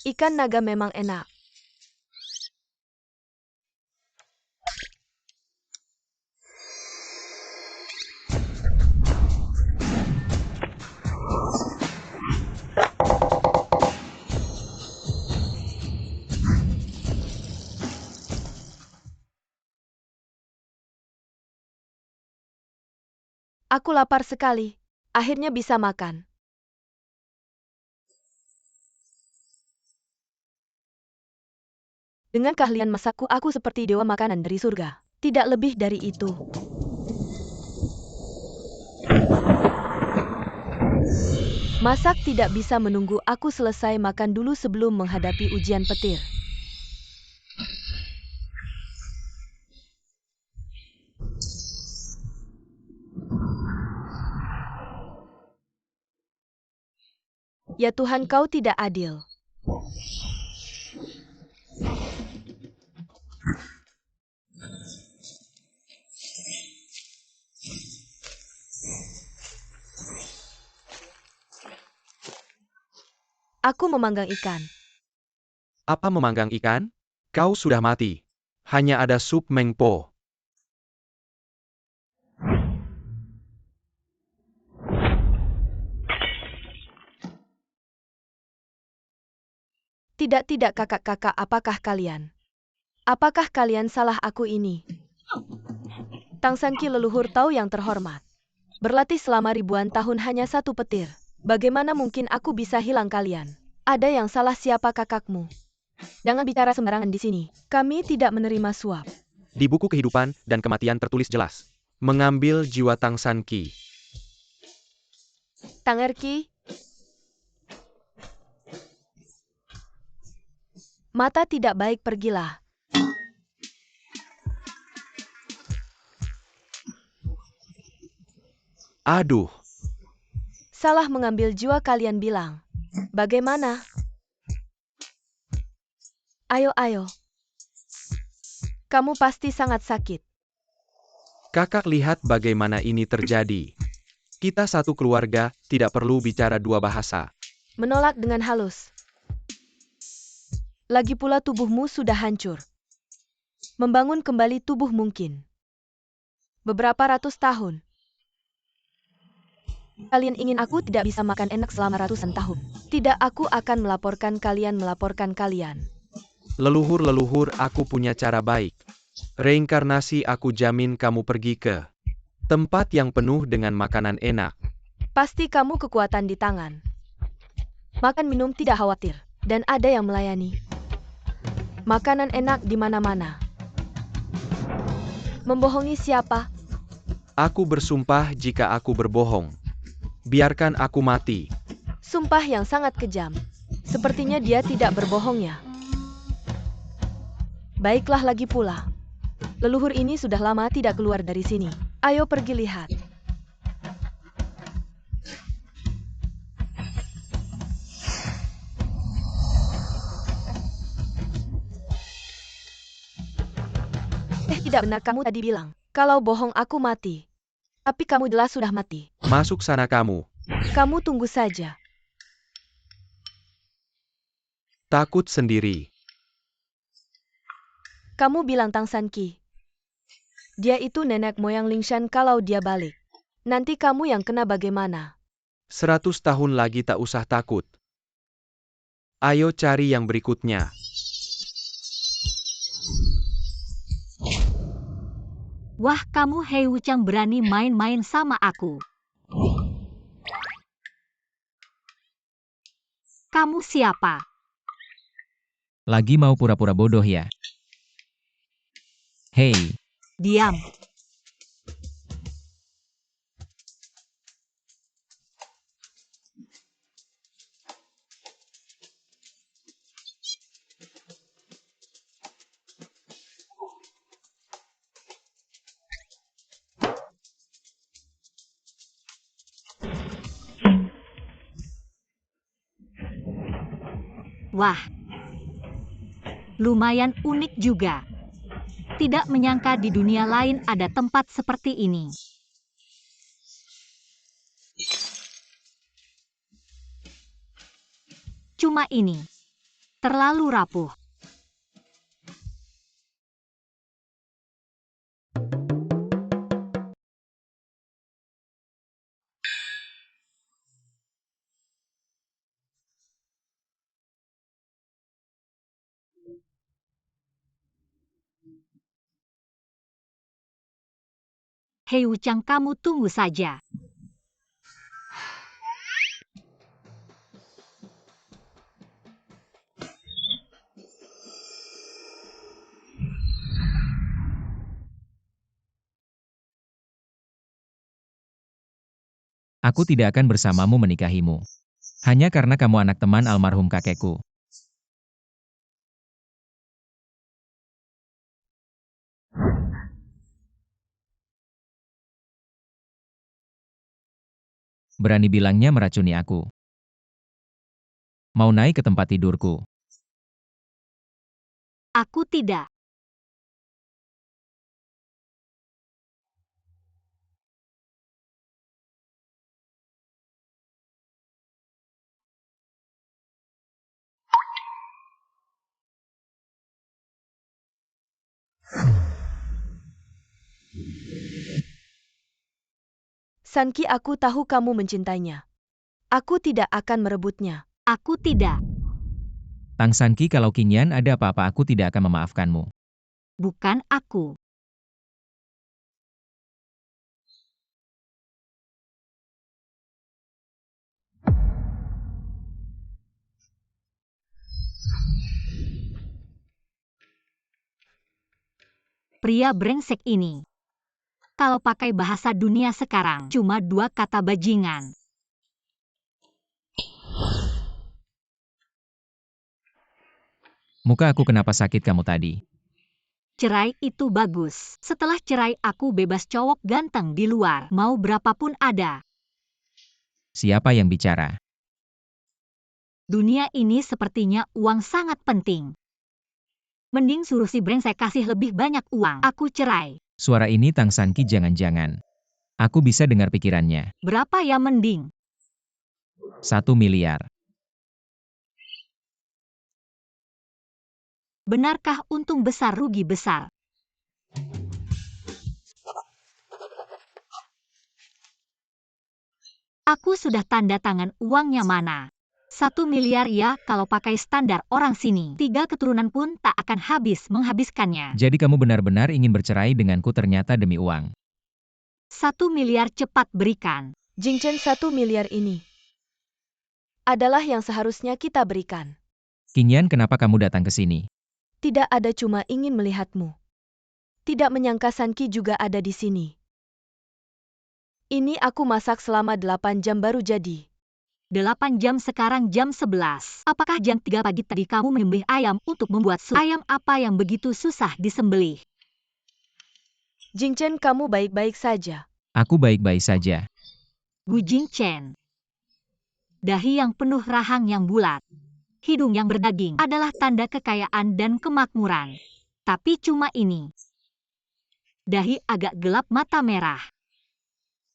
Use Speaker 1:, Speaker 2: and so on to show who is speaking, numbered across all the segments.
Speaker 1: Ikan naga memang enak. Aku lapar sekali. Akhirnya bisa makan. Dengan keahlian masakku, aku seperti dewa makanan dari surga. Tidak lebih dari itu. Masak tidak bisa menunggu, aku selesai makan dulu sebelum menghadapi ujian petir. Ya Tuhan, kau tidak adil. Aku memanggang ikan.
Speaker 2: Apa memanggang ikan? Kau sudah mati. Hanya ada sup mengpo.
Speaker 1: Tidak kakak-kakak, apakah kalian? Apakah kalian salah aku ini? Tang Sanqi leluhur Tao yang terhormat. Berlatih selama ribuan tahun hanya satu petir. Bagaimana mungkin aku bisa hilang kalian? Ada yang salah, siapa kakakmu? Jangan bicara sembarangan di sini. Kami tidak menerima suap.
Speaker 2: Di buku kehidupan dan kematian tertulis jelas. Mengambil jiwa Tang Sanqi.
Speaker 1: Tang Erki. Mata tidak baik, pergilah.
Speaker 2: Aduh.
Speaker 1: Salah mengambil jiwa, kalian bilang. Bagaimana? Ayo. Kamu pasti sangat sakit.
Speaker 2: Kakak lihat bagaimana ini terjadi. Kita satu keluarga, tidak perlu bicara dua bahasa.
Speaker 1: Menolak dengan halus. Lagi pula tubuhmu sudah hancur. Membangun kembali tubuh mungkin beberapa ratus tahun. Kalian ingin aku tidak bisa makan enak selama ratusan tahun? Tidak, aku akan melaporkan kalian.
Speaker 2: Leluhur, aku punya cara baik. Reinkarnasi, aku jamin kamu pergi ke tempat yang penuh dengan makanan enak.
Speaker 1: Pasti kamu kekuatan di tangan. Makan minum tidak khawatir. Dan ada yang melayani. Makanan enak di mana-mana. Membohongi siapa?
Speaker 2: Aku bersumpah jika aku berbohong. Biarkan aku mati.
Speaker 1: Sumpah yang sangat kejam. Sepertinya dia tidak berbohong ya. Baiklah, lagi pula. Leluhur ini sudah lama tidak keluar dari sini. Ayo pergi lihat. Tidak benar kamu tadi bilang, kalau bohong aku mati. Tapi kamu jelas sudah mati.
Speaker 2: Masuk sana kamu.
Speaker 1: Kamu tunggu saja.
Speaker 2: Takut sendiri.
Speaker 1: Kamu bilang Tang Sanqi. Dia itu nenek moyang Lingshan, kalau dia balik. Nanti kamu yang kena bagaimana?
Speaker 2: 100 tahun lagi tak usah takut. Ayo cari yang berikutnya.
Speaker 3: Wah, kamu Hei Wuchang berani main-main sama aku. Kamu siapa?
Speaker 4: Lagi mau pura-pura bodoh ya? Hei,
Speaker 3: Diam. Wah, lumayan unik juga. Tidak menyangka di dunia lain ada tempat seperti ini. Cuma ini. terlalu rapuh. Hei Wuchang, kamu tunggu saja.
Speaker 4: Aku tidak akan bersamamu menikahimu. Hanya karena kamu anak teman almarhum kakekku. Berani bilangnya meracuni aku. Mau naik ke tempat tidurku.
Speaker 3: Aku tidak.
Speaker 1: Sanki, aku tahu kamu mencintainya. Aku tidak akan merebutnya.
Speaker 3: Aku tidak.
Speaker 4: Tang Sanki, kalau Qingyan ada apa-apa aku tidak akan memaafkanmu.
Speaker 3: Bukan aku. Pria brengsek ini. Kalau pakai bahasa dunia sekarang, cuma 2 kata bajingan.
Speaker 4: Muka aku kenapa sakit kamu tadi?
Speaker 3: Cerai itu bagus. Setelah cerai aku bebas cowok ganteng di luar. Mau berapapun ada.
Speaker 4: Siapa yang bicara?
Speaker 3: Dunia ini sepertinya uang sangat penting. Mending suruh si brengsek kasih lebih banyak uang. Aku cerai.
Speaker 4: Suara ini Tang Sanki, jangan-jangan. Aku bisa dengar pikirannya.
Speaker 3: Berapa ya mending?
Speaker 4: 1 miliar.
Speaker 3: Benarkah untung besar rugi besar? Aku sudah tanda tangan, uangnya mana? 1 miliar ya, kalau pakai standar orang sini. 3 keturunan pun tak akan habis menghabiskannya.
Speaker 4: Jadi kamu benar-benar ingin bercerai denganku ternyata demi uang.
Speaker 3: 1 miliar cepat berikan.
Speaker 1: Jingchen, 1 miliar ini adalah yang seharusnya kita berikan.
Speaker 4: Qingyan, kenapa kamu datang ke sini?
Speaker 1: Tidak ada, cuma ingin melihatmu. Tidak menyangka Sanki juga ada di sini. Ini aku masak selama 8 jam baru jadi.
Speaker 3: 8 jam sekarang jam 11. Apakah jam 3 pagi tadi kamu menyembelih ayam untuk membuat sup? Ayam apa yang begitu susah disembelih?
Speaker 1: Jingchen, kamu baik-baik saja.
Speaker 4: Aku baik-baik saja.
Speaker 3: Gu Jingchen. Dahi yang penuh rahang yang bulat. Hidung yang berdaging adalah tanda kekayaan dan kemakmuran. Tapi cuma ini. Dahi agak gelap, mata merah.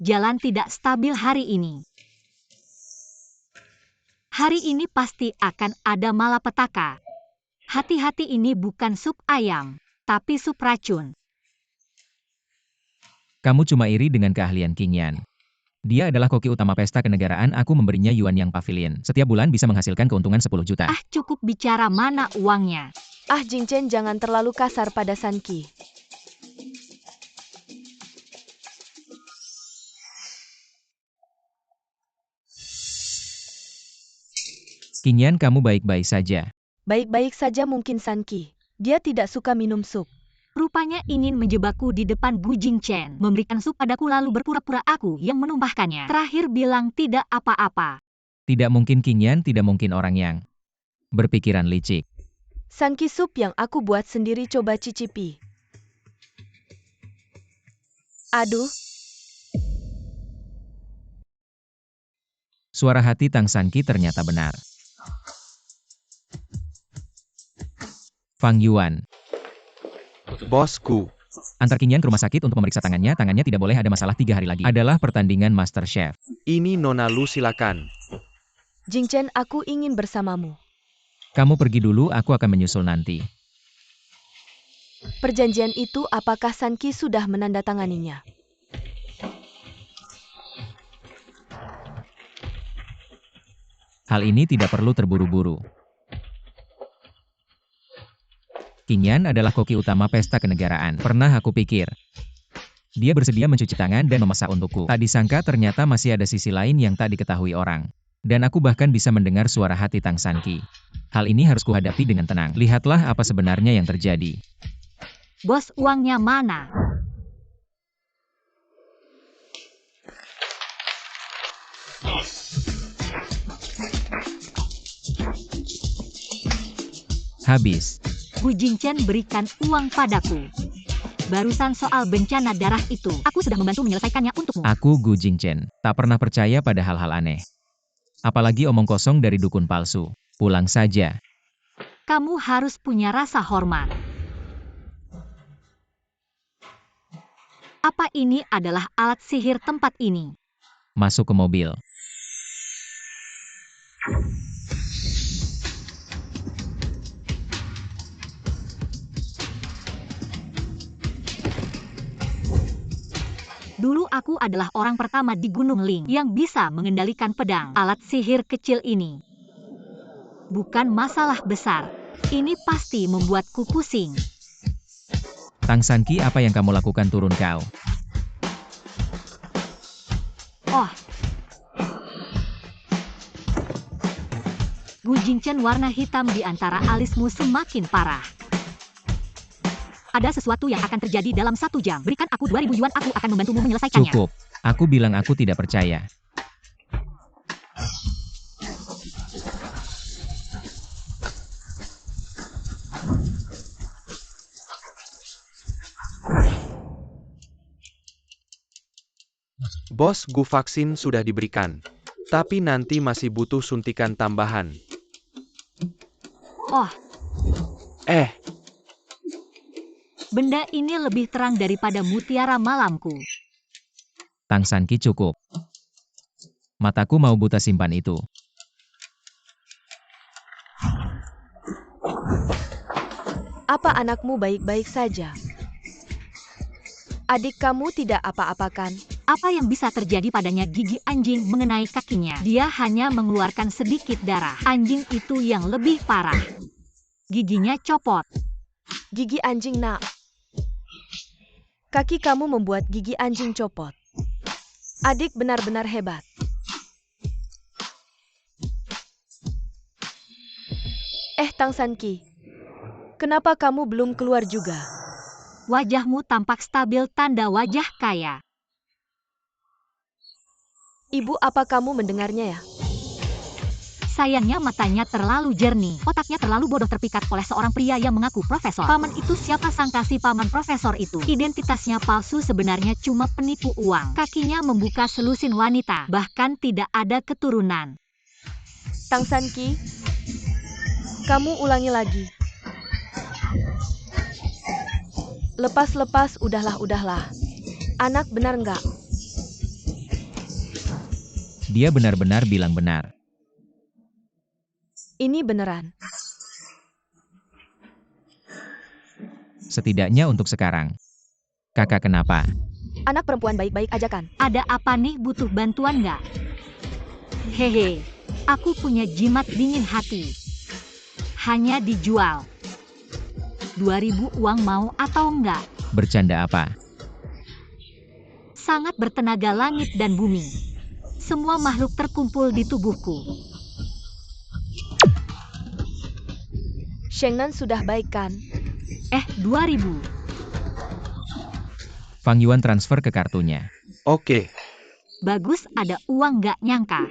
Speaker 3: Jalan tidak stabil hari ini. Hari ini pasti akan ada malapetaka. Hati-hati, ini bukan sup ayam, tapi sup racun.
Speaker 4: Kamu cuma iri dengan keahlian Qingyan. Dia adalah koki utama pesta kenegaraan, aku memberinya yuan yang pavilion. Setiap bulan bisa menghasilkan keuntungan 10 juta.
Speaker 3: Ah, cukup bicara, mana uangnya?
Speaker 1: Ah, Jingchen, jangan terlalu kasar pada Sanki.
Speaker 4: Qingyan, kamu baik-baik saja.
Speaker 1: Baik-baik saja mungkin Sanki. Dia tidak suka minum sup.
Speaker 3: Rupanya ingin menjebakku di depan Gu Jingchen. Memberikan sup padaku lalu berpura-pura aku yang menumpahkannya. Terakhir bilang tidak apa-apa.
Speaker 4: Tidak mungkin Qingyan, tidak mungkin orang yang berpikiran licik.
Speaker 1: Sanki, sup yang aku buat sendiri, coba cicipi. Aduh.
Speaker 4: Suara hati Tang Sanki ternyata benar. Fang Yuan.
Speaker 2: Bosku.
Speaker 4: Antar Qingyan ke rumah sakit untuk memeriksa tangannya. Tangannya tidak boleh ada masalah 3 hari lagi. Adalah pertandingan Master Chef.
Speaker 2: Ini Nona Lu, silakan.
Speaker 1: Jingchen, aku ingin bersamamu.
Speaker 4: Kamu pergi dulu, aku akan menyusul nanti.
Speaker 1: Perjanjian itu apakah Sanki sudah menandatanganinya?
Speaker 4: Hal ini tidak perlu terburu-buru. Qingyan adalah koki utama pesta kenegaraan. Pernah aku pikir. Dia bersedia mencuci tangan dan memasak untukku. Tak disangka ternyata masih ada sisi lain yang tak diketahui orang. Dan aku bahkan bisa mendengar suara hati Tang Sanqi. Hal ini harus kuhadapi dengan tenang. Lihatlah apa sebenarnya yang terjadi.
Speaker 3: Bos, uangnya mana?
Speaker 4: Habis.
Speaker 3: Gu Jingchen berikan uang padaku. Barusan soal bencana darah itu, aku sudah membantu menyelesaikannya untukmu.
Speaker 4: Aku Gu Jingchen, tak pernah percaya pada hal-hal aneh. Apalagi omong kosong dari dukun palsu. Pulang saja.
Speaker 3: Kamu harus punya rasa hormat. Apa ini adalah alat sihir tempat ini?
Speaker 4: Masuk ke mobil.
Speaker 3: Dulu aku adalah orang pertama di Gunung Ling yang bisa mengendalikan pedang. Alat sihir kecil ini bukan masalah besar. Ini pasti membuatku pusing.
Speaker 4: Tang Sanqi, apa yang kamu lakukan? Turun kau.
Speaker 3: Oh. Gu Jingchen, warna hitam di antara alismu semakin parah. Ada sesuatu yang akan terjadi dalam 1 jam. Berikan aku 2.000 yuan, aku akan membantumu menyelesaikannya.
Speaker 4: Cukup. Aku bilang aku tidak percaya.
Speaker 2: Bos, Gu vaksin sudah diberikan. Tapi nanti masih butuh suntikan tambahan.
Speaker 3: Oh.
Speaker 2: Eh,
Speaker 3: Benda ini lebih terang daripada mutiara malamku.
Speaker 4: Tang Sanqi, cukup. Mataku mau buta, simpan itu.
Speaker 1: Apa anakmu baik-baik saja? Adik kamu tidak apa-apakan?
Speaker 3: Apa yang bisa terjadi padanya? Gigi anjing mengenai kakinya. Dia hanya mengeluarkan sedikit darah. Anjing itu yang lebih parah. Giginya copot.
Speaker 1: Gigi anjing, nak. Kaki kamu membuat gigi anjing copot. Adik benar-benar hebat. Tang Sanqi, kenapa kamu belum keluar juga?
Speaker 3: Wajahmu tampak stabil, tanda wajah kaya.
Speaker 1: Ibu, apa kamu mendengarnya ya?
Speaker 3: Sayangnya matanya terlalu jernih, otaknya terlalu bodoh, terpikat oleh seorang pria yang mengaku profesor. Paman itu siapa? Sangka si paman profesor itu identitasnya palsu, sebenarnya cuma penipu uang. Kakinya membuka selusin wanita, bahkan tidak ada keturunan.
Speaker 1: Tang Sanqi, kamu ulangi lagi. Lepas-lepas, udahlah. Anak benar nggak?
Speaker 4: Dia benar-benar bilang benar.
Speaker 1: Ini beneran.
Speaker 4: Setidaknya untuk sekarang. Kakak kenapa?
Speaker 1: Anak perempuan baik-baik aja kan?
Speaker 3: Ada apa nih, butuh bantuan nggak? Hehe, aku punya jimat dingin hati. Hanya dijual. 2.000 uang, mau atau enggak?
Speaker 4: Bercanda apa?
Speaker 3: Sangat bertenaga, langit dan bumi. Semua makhluk terkumpul di tubuhku.
Speaker 1: Shengnan sudah baik kan?
Speaker 3: 2.000.
Speaker 4: Fang Yuan transfer ke kartunya.
Speaker 2: oke.
Speaker 3: Bagus, ada uang, nggak nyangka.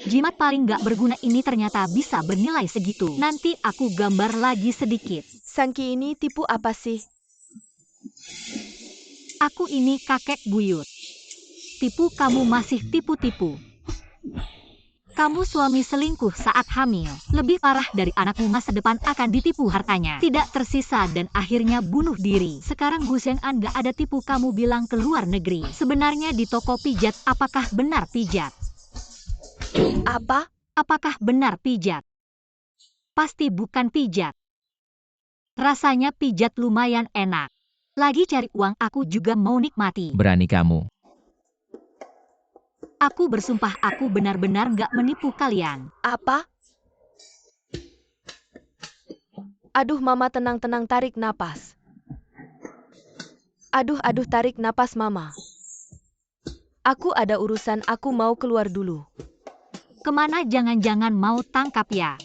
Speaker 3: Jimat paling nggak berguna ini ternyata bisa bernilai segitu. Nanti aku gambar lagi sedikit.
Speaker 1: Sanqi ini tipu apa sih?
Speaker 3: Aku ini kakek buyut. Tipu kamu masih tipu-tipu. Kamu suami selingkuh saat hamil. Lebih parah dari anakmu, masa depan akan ditipu hartanya. Tidak tersisa dan akhirnya bunuh diri. Sekarang Gu Sheng'an gak ada tipu, kamu bilang ke luar negeri. Sebenarnya di toko pijat, apakah benar pijat?
Speaker 1: Apa?
Speaker 3: Apakah benar pijat? pasti bukan pijat. Rasanya pijat lumayan enak. Lagi cari uang aku juga mau nikmati.
Speaker 4: Berani kamu.
Speaker 3: Aku bersumpah aku benar-benar nggak menipu kalian.
Speaker 1: Apa? Aduh Mama, tenang-tenang, tarik napas. Aduh, tarik napas Mama. Aku ada urusan, aku mau keluar dulu.
Speaker 3: Kemana, jangan-jangan mau tangkap ya?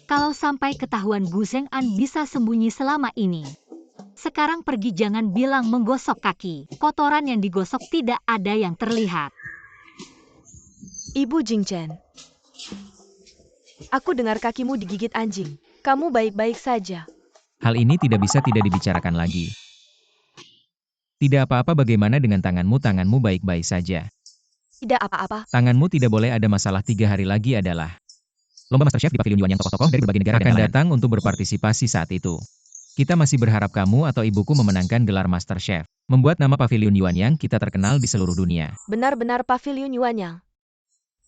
Speaker 3: Kalau sampai ketahuan Gu Zheng'an bisa sembunyi selama ini. Sekarang pergi, jangan bilang menggosok kaki. Kotoran yang digosok tidak ada yang terlihat.
Speaker 1: Ibu Jingchen. Aku dengar kakimu digigit anjing. Kamu baik-baik saja.
Speaker 4: Hal ini tidak bisa tidak dibicarakan lagi. Tidak apa-apa, bagaimana dengan tanganmu? Tanganmu baik-baik saja.
Speaker 1: Tidak apa-apa.
Speaker 4: Tanganmu tidak boleh ada masalah. 3 hari lagi adalah lomba MasterChef di Pavilion Yuan yang tokoh-tokoh dari berbagai negara akan datang untuk berpartisipasi saat itu. Kita masih berharap kamu atau ibuku memenangkan gelar MasterChef. Membuat nama Pavilion Yuan yang kita terkenal di seluruh dunia.
Speaker 1: Benar-benar Pavilion Yuanyang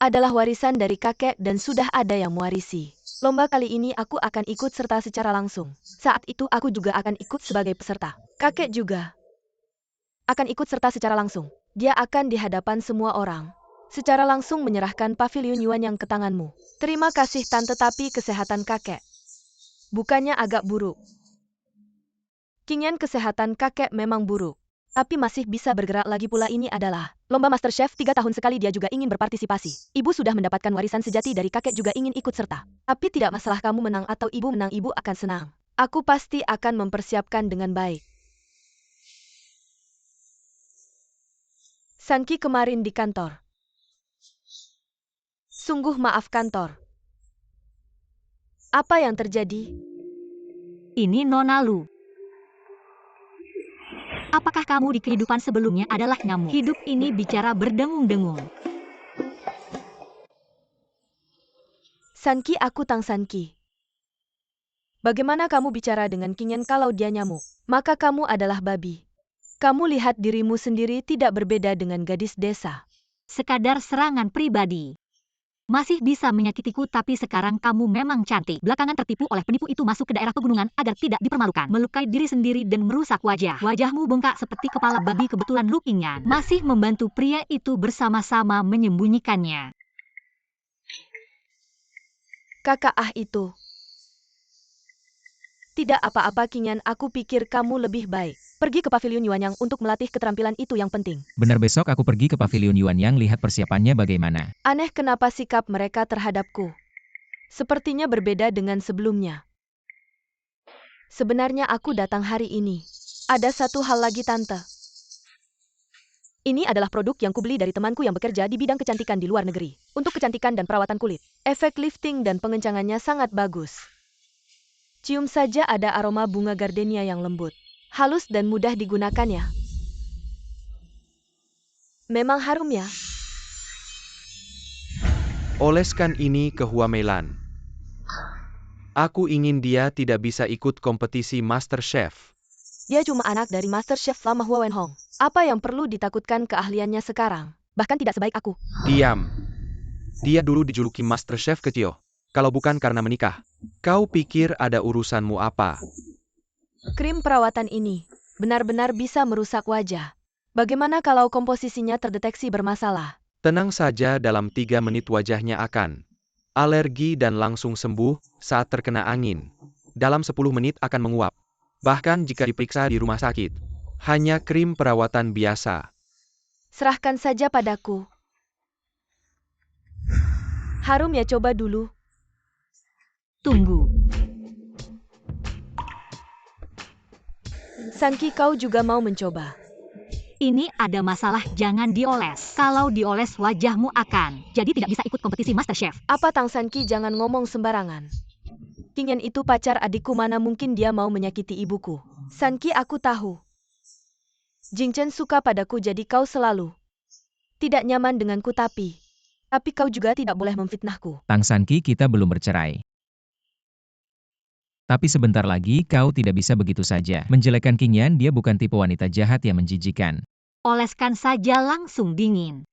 Speaker 1: adalah warisan dari kakek dan sudah ada yang mewarisi. Lomba kali ini aku akan ikut serta secara langsung. Saat itu aku juga akan ikut sebagai peserta. Kakek juga akan ikut serta secara langsung. Dia akan di hadapan semua orang secara langsung menyerahkan Pavilion Yuanyang ke tanganmu. Terima kasih Tante, tapi kesehatan kakek bukannya agak buruk. Qingyan, kesehatan kakek memang buruk, tapi masih bisa bergerak lagi pula. Ini adalah lomba MasterChef 3 tahun sekali, dia juga ingin berpartisipasi. Ibu sudah mendapatkan warisan sejati dari kakek, juga ingin ikut serta. Tapi tidak masalah, kamu menang atau ibu menang, ibu akan senang. Aku pasti akan mempersiapkan dengan baik. Sanki kemarin di kantor. Sungguh maaf kantor. Apa yang terjadi?
Speaker 3: Ini Nona Lu. Apakah kamu di kehidupan sebelumnya adalah nyamuk? Hidup ini bicara berdengung-dengung.
Speaker 1: Sanki, aku Tang Sanki. Bagaimana kamu bicara dengan Qingyan kalau dia nyamuk? Maka kamu adalah babi. Kamu lihat dirimu sendiri tidak berbeda dengan gadis desa.
Speaker 3: Sekadar serangan pribadi. Masih bisa menyakitiku, tapi sekarang kamu memang cantik. Belakangan tertipu oleh penipu itu masuk ke daerah pegunungan agar tidak dipermalukan. Melukai diri sendiri dan merusak wajah. Wajahmu bengkak seperti kepala babi. Kebetulan Lu Qingyan masih membantu pria itu bersama-sama menyembunyikannya.
Speaker 1: Kakak itu. Tidak apa-apa Qingyan, aku pikir kamu lebih baik pergi ke Pavilion Yuanyang untuk melatih keterampilan itu yang penting.
Speaker 4: Benar, besok aku pergi ke Pavilion Yuan yang lihat persiapannya bagaimana.
Speaker 1: Aneh kenapa sikap mereka terhadapku sepertinya berbeda dengan sebelumnya. Sebenarnya aku datang hari ini. Ada satu hal lagi Tante. Ini adalah produk yang kubeli dari temanku yang bekerja di bidang kecantikan di luar negeri. Untuk kecantikan dan perawatan kulit. Efek lifting dan pengencangannya sangat bagus. Cium saja ada aroma bunga gardenia yang lembut. Halus dan mudah digunakan ya. Memang harum ya.
Speaker 2: Oleskan ini ke Huamelan. Aku ingin dia tidak bisa ikut kompetisi MasterChef.
Speaker 1: Dia cuma anak dari MasterChef lama Hua Wenhong. Apa yang perlu ditakutkan keahliannya sekarang? Bahkan tidak sebaik aku.
Speaker 2: Diam. Dia dulu dijuluki MasterChef kecil. Kalau bukan karena menikah. Kau pikir ada urusanmu apa?
Speaker 1: Krim perawatan ini benar-benar bisa merusak wajah. Bagaimana kalau komposisinya terdeteksi bermasalah?
Speaker 2: Tenang saja, dalam 3 menit wajahnya akan alergi dan langsung sembuh saat terkena angin. Dalam 10 menit akan menguap. Bahkan jika diperiksa di rumah sakit. Hanya krim perawatan biasa.
Speaker 1: Serahkan saja padaku. Harum ya, coba dulu.
Speaker 3: Tunggu.
Speaker 1: Sanki, kau juga mau mencoba?
Speaker 3: Ini ada masalah, jangan dioles. Kalau dioles wajahmu akan jadi tidak bisa ikut kompetisi MasterChef.
Speaker 1: Apa Tang Sanki, jangan ngomong sembarangan. Qingyan itu pacar adikku, mana mungkin dia mau menyakiti ibuku. Sanki, aku tahu. Jingchen suka padaku, jadi kau selalu tidak nyaman denganku, tapi kau juga tidak boleh memfitnahku.
Speaker 4: Tang Sanki, kita belum bercerai. Tapi sebentar lagi kau tidak bisa begitu saja menjelekkan Qingyan, dia bukan tipe wanita jahat yang menjijikan.
Speaker 3: Oleskan saja langsung dingin.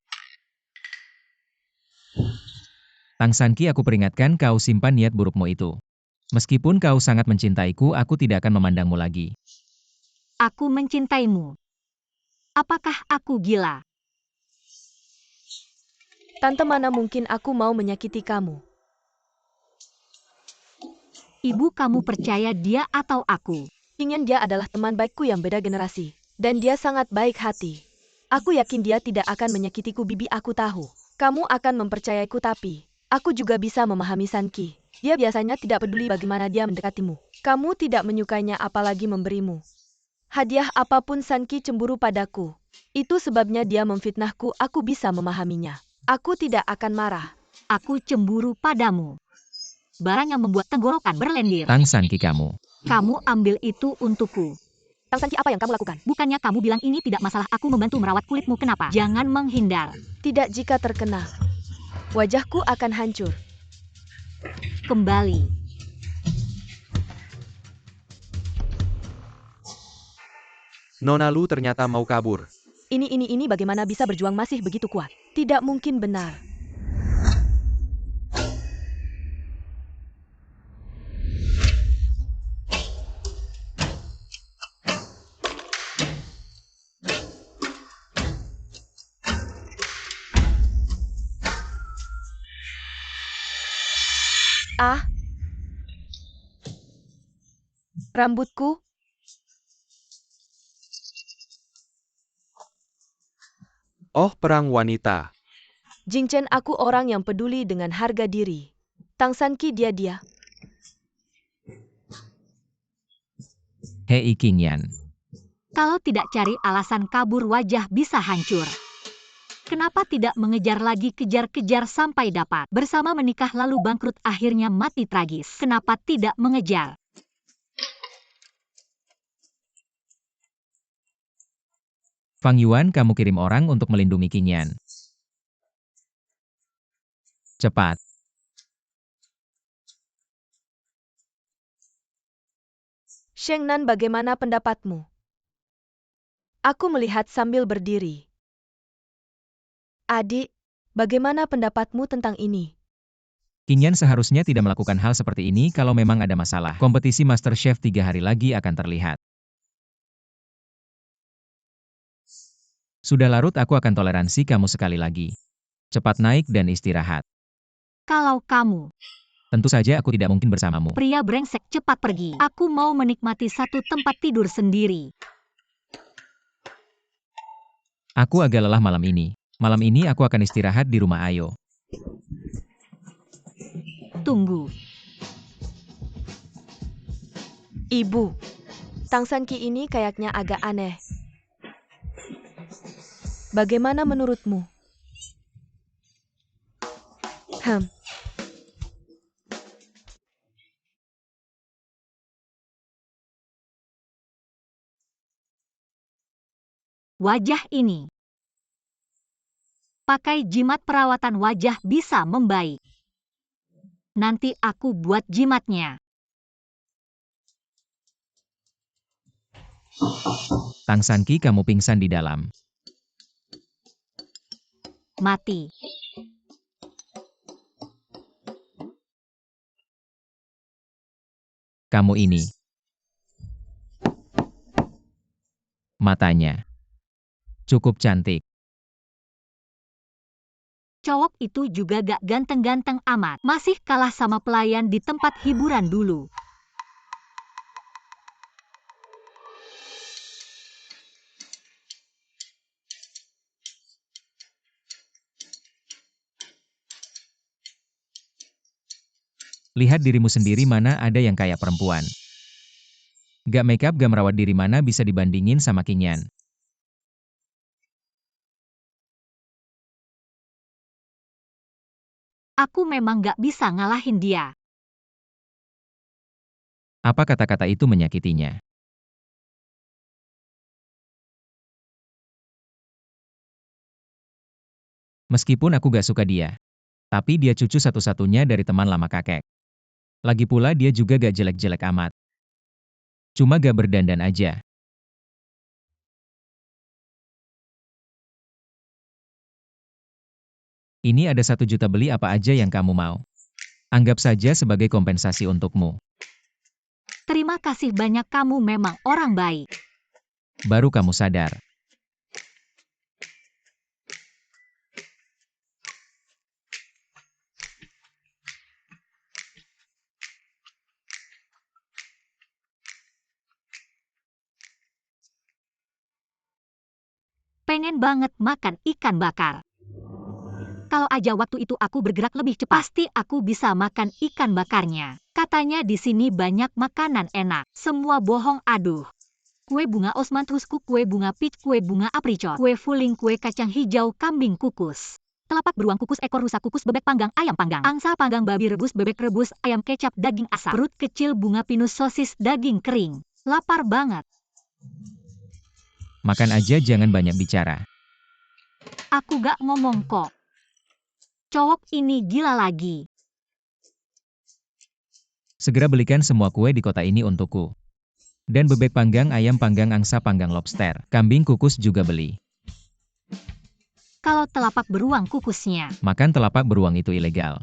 Speaker 4: Tang Sanki, aku peringatkan kau, simpan niat burukmu itu. Meskipun kau sangat mencintaiku, aku tidak akan memandangmu lagi.
Speaker 3: Aku mencintaimu. Apakah aku gila?
Speaker 1: Tante, mana mungkin aku mau menyakiti kamu?
Speaker 3: Ibu kamu percaya dia atau aku?
Speaker 1: Ingin dia adalah teman baikku yang beda generasi. Dan dia sangat baik hati. Aku yakin dia tidak akan menyakitiku, Bibi. Aku tahu. Kamu akan mempercayaiku, tapi aku juga bisa memahami Sanki. Dia biasanya tidak peduli bagaimana dia mendekatimu. Kamu tidak menyukainya apalagi memberimu hadiah apapun. Sanki cemburu padaku. Itu sebabnya dia memfitnahku. Aku bisa memahaminya. Aku tidak akan marah.
Speaker 3: Aku cemburu padamu. Barang yang membuat tenggorokan berlendir.
Speaker 4: Tang Sanki, kamu.
Speaker 3: Kamu ambil itu untukku.
Speaker 1: Tang Sanki, apa yang kamu lakukan?
Speaker 3: Bukannya kamu bilang ini tidak masalah aku membantu merawat kulitmu, kenapa? Jangan menghindar.
Speaker 1: Tidak, jika terkena, wajahku akan hancur.
Speaker 3: Kembali.
Speaker 2: Nona Lu ternyata mau kabur.
Speaker 1: Ini bagaimana bisa berjuang masih begitu kuat? Tidak mungkin benar. Ah. Rambutku.
Speaker 2: Oh, perang wanita.
Speaker 1: Jing Chen, aku orang yang peduli dengan harga diri. Tang Sanki, dia.
Speaker 4: Hei Qingyan.
Speaker 3: Kalau tidak cari alasan kabur, wajah bisa hancur. Kenapa tidak mengejar lagi, kejar-kejar sampai dapat? Bersama menikah lalu bangkrut, akhirnya mati tragis. Kenapa tidak mengejar?
Speaker 4: Fang Yuan, kamu kirim orang untuk melindungi Qingyan. Cepat.
Speaker 1: Sheng Nan, bagaimana pendapatmu? Aku melihat sambil berdiri. Adik, bagaimana pendapatmu tentang ini?
Speaker 4: Qingyan seharusnya tidak melakukan hal seperti ini kalau memang ada masalah. Kompetisi MasterChef 3 hari lagi akan terlihat. Sudah larut, aku akan toleransi kamu sekali lagi. Cepat naik dan istirahat.
Speaker 3: Kalau kamu,
Speaker 4: Tentu saja aku tidak mungkin bersamamu.
Speaker 3: pria brengsek, cepat pergi. Aku mau menikmati satu tempat tidur sendiri.
Speaker 4: Aku agak lelah malam ini. Malam ini aku akan istirahat di rumah Ayo.
Speaker 3: Tunggu.
Speaker 1: Ibu, Tang Sanki ini kayaknya agak aneh. Bagaimana menurutmu?
Speaker 3: Wajah ini. Pakai jimat perawatan wajah bisa membaik. Nanti aku buat jimatnya.
Speaker 4: Tang Sanki, kamu pingsan di dalam.
Speaker 3: Mati.
Speaker 4: Kamu ini. Matanya. Cukup cantik.
Speaker 3: Cowok itu juga gak ganteng-ganteng amat. Masih kalah sama pelayan di tempat hiburan dulu.
Speaker 4: Lihat dirimu sendiri, mana ada yang kayak perempuan. Gak makeup, gak merawat diri, mana bisa dibandingin sama Qingyan.
Speaker 3: Aku memang gak bisa ngalahin dia.
Speaker 4: Apa kata-kata itu menyakitinya? Meskipun aku gak suka dia. Tapi dia cucu satu-satunya dari teman lama kakek. Lagi pula dia juga gak jelek-jelek amat. Cuma gak berdandan aja. Ini ada 1 juta, beli apa aja yang kamu mau. Anggap saja sebagai kompensasi untukmu.
Speaker 3: Terima kasih banyak, kamu memang orang baik.
Speaker 4: Baru kamu sadar.
Speaker 3: Pengen banget makan ikan bakar. Kalau aja waktu itu aku bergerak lebih cepat, pasti aku bisa makan ikan bakarnya. Katanya di sini banyak makanan enak. Semua bohong, aduh. Kue bunga Osman Tusku, kue bunga peach, kue bunga apricot, kue fuling, kue kacang hijau, kambing kukus. Telapak beruang kukus, ekor rusa kukus, bebek panggang, ayam panggang, angsa panggang, babi rebus, bebek rebus, ayam kecap, daging asap, perut kecil, bunga pinus, sosis, daging kering. Lapar banget.
Speaker 4: Makan aja, jangan banyak bicara.
Speaker 3: Aku gak ngomong kok. Cowok ini gila lagi.
Speaker 4: Segera belikan semua kue di kota ini untukku. Dan bebek panggang, ayam panggang, angsa panggang, lobster, kambing kukus juga beli.
Speaker 3: Kalau telapak beruang kukusnya.
Speaker 4: Makan telapak beruang itu ilegal.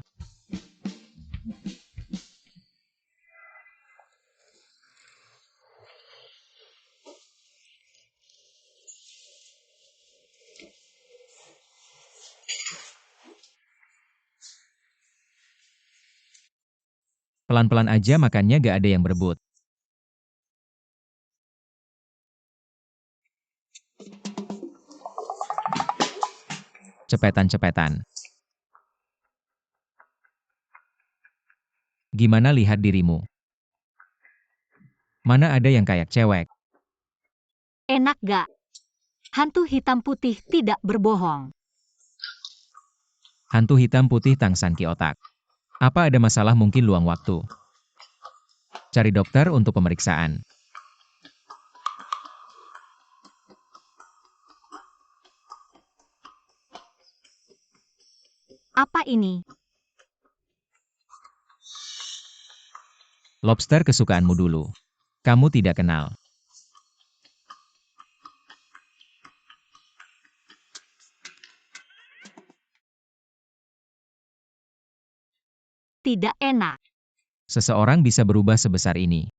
Speaker 4: Pelan-pelan aja makannya, gak ada yang berebut. Cepetan-cepetan. Gimana lihat dirimu? Mana ada yang kayak cewek?
Speaker 3: Enak gak? Hantu hitam putih tidak berbohong.
Speaker 4: Hantu hitam putih Tangsanki otak. Apa ada masalah, mungkin luang waktu. Cari dokter untuk pemeriksaan.
Speaker 3: Apa ini?
Speaker 4: Lobster kesukaanmu dulu. Kamu tidak kenal.
Speaker 3: Tidak enak.
Speaker 4: Seseorang bisa berubah sebesar ini.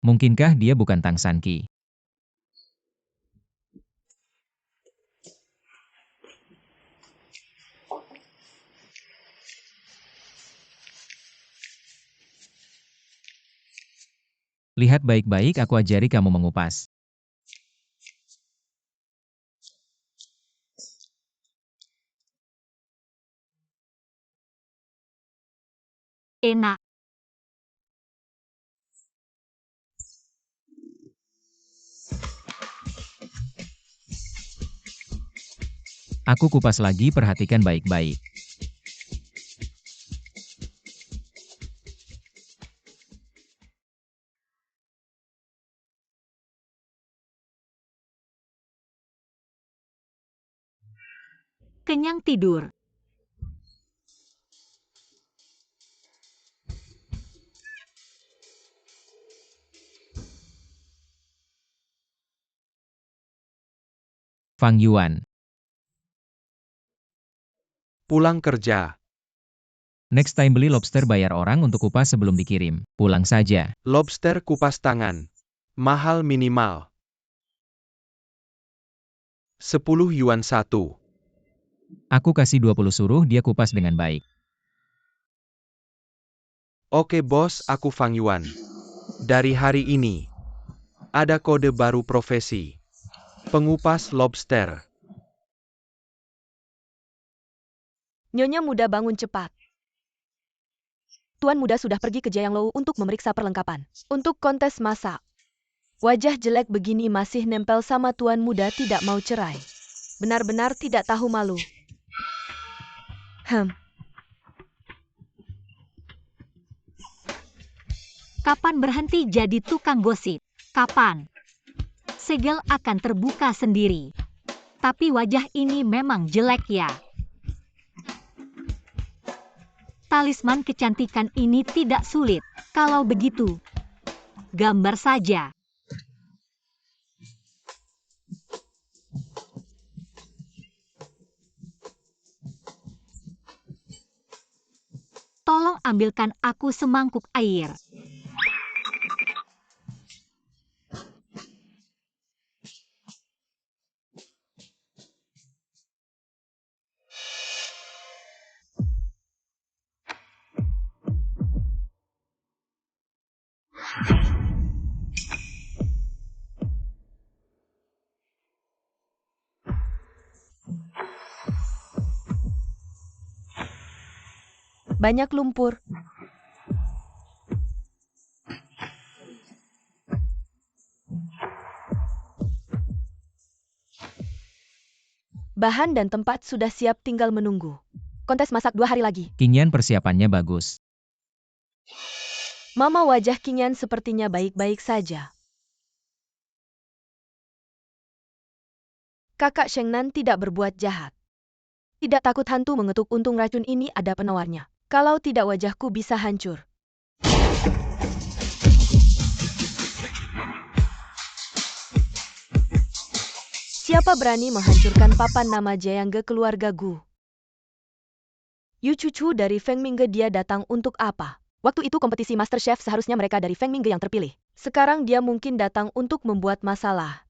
Speaker 4: Mungkinkah dia bukan Tangsanki? Lihat baik-baik, aku ajari kamu mengupas.
Speaker 3: Enak.
Speaker 4: Aku kupas lagi, perhatikan baik-baik.
Speaker 3: Kenyang tidur.
Speaker 4: Fang Yuan.
Speaker 2: Pulang kerja.
Speaker 4: Next time beli lobster, bayar orang untuk kupas sebelum dikirim. Pulang saja.
Speaker 2: Lobster kupas tangan. Mahal minimal 10 yuan 1.
Speaker 4: Aku kasih 20, suruh dia kupas dengan baik.
Speaker 2: Oke bos, aku Fang Yuan. Dari hari ini, ada kode baru profesi. Pengupas lobster.
Speaker 1: Nyonya muda, bangun cepat. Tuan muda sudah pergi ke Jianglou untuk memeriksa perlengkapan. Untuk kontes masak. Wajah jelek begini masih nempel sama tuan muda, tidak mau cerai. Benar-benar tidak tahu malu.
Speaker 3: Kapan berhenti jadi tukang gosip? Kapan? Segel akan terbuka sendiri. Tapi wajah ini memang jelek ya. Talisman kecantikan ini tidak sulit. Kalau begitu, gambar saja. ambilkan aku semangkuk air.
Speaker 1: Banyak lumpur. Bahan dan tempat sudah siap, tinggal menunggu. Kontes masak 2 hari lagi.
Speaker 4: Qingyan persiapannya bagus.
Speaker 1: Mama, wajah Qingyan sepertinya baik-baik saja. Kakak Shengnan tidak berbuat jahat. Tidak takut hantu mengetuk, untung racun ini ada penawarnya. Kalau tidak wajahku bisa hancur. Siapa berani menghancurkan papan nama Jiangge keluarga Gu? Yu cucu dari Feng Mingge, dia datang untuk apa? Waktu itu kompetisi Master Chef, seharusnya mereka dari Feng Mingge yang terpilih. Sekarang dia mungkin datang untuk membuat masalah.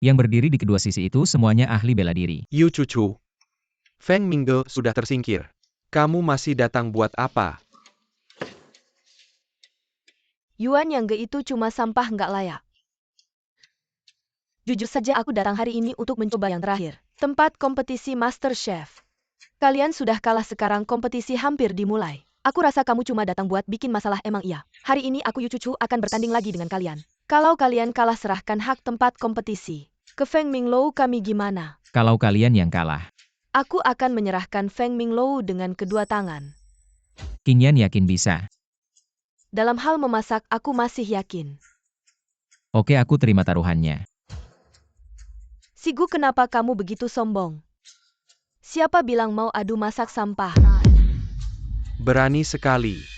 Speaker 4: Yang berdiri di kedua sisi itu semuanya ahli bela diri.
Speaker 2: Yu cucu. Feng Mingge sudah tersingkir. Kamu masih datang buat apa?
Speaker 1: Yuan Yang Ge itu cuma sampah nggak layak. Jujur saja aku datang hari ini untuk mencoba yang terakhir. Tempat kompetisi Master Chef. Kalian sudah kalah, sekarang kompetisi hampir dimulai. Aku rasa kamu cuma datang buat bikin masalah, emang iya. Hari ini aku Yu cucu akan bertanding lagi dengan kalian. Kalau kalian kalah, serahkan hak tempat kompetisi ke Feng Minglou. Kami gimana?
Speaker 4: Kalau kalian yang kalah,
Speaker 1: Aku akan menyerahkan Feng Minglou dengan kedua tangan.
Speaker 4: Qingyan yakin bisa.
Speaker 1: Dalam hal memasak, aku masih yakin.
Speaker 4: Oke, aku terima taruhannya.
Speaker 1: Si Gu, kenapa kamu begitu sombong? Siapa bilang mau adu masak sampah?
Speaker 2: Berani sekali.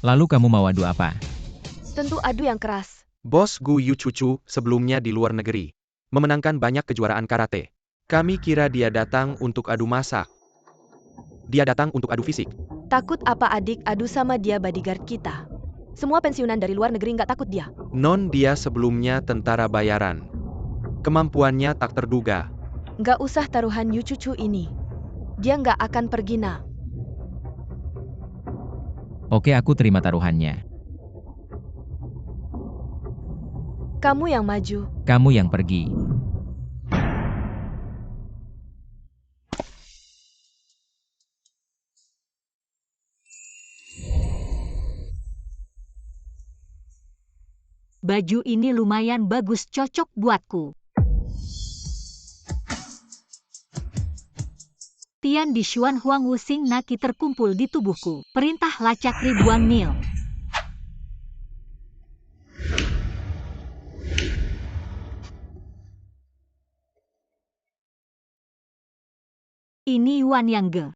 Speaker 4: Lalu kamu mau adu apa?
Speaker 1: Tentu adu yang keras.
Speaker 2: Bos Gu Yu cucu sebelumnya di luar negeri. Memenangkan banyak kejuaraan karate. Kami kira dia datang untuk adu masak. Dia datang untuk adu fisik.
Speaker 1: Takut apa adik adu sama dia, bodyguard kita? Semua pensiunan dari luar negeri nggak takut dia.
Speaker 2: Non, dia sebelumnya tentara bayaran. Kemampuannya tak terduga.
Speaker 1: Nggak usah taruhan Yu cucu ini. Dia nggak akan pergi, nak.
Speaker 4: Oke, aku terima taruhannya.
Speaker 1: Kamu yang maju.
Speaker 4: Kamu yang pergi.
Speaker 3: Baju ini lumayan bagus, cocok buatku. Tian di Xuan Huang Wuxing Naki terkumpul di tubuhku. Perintah lacak ribuan mil. Ini Yuan Yang Ge.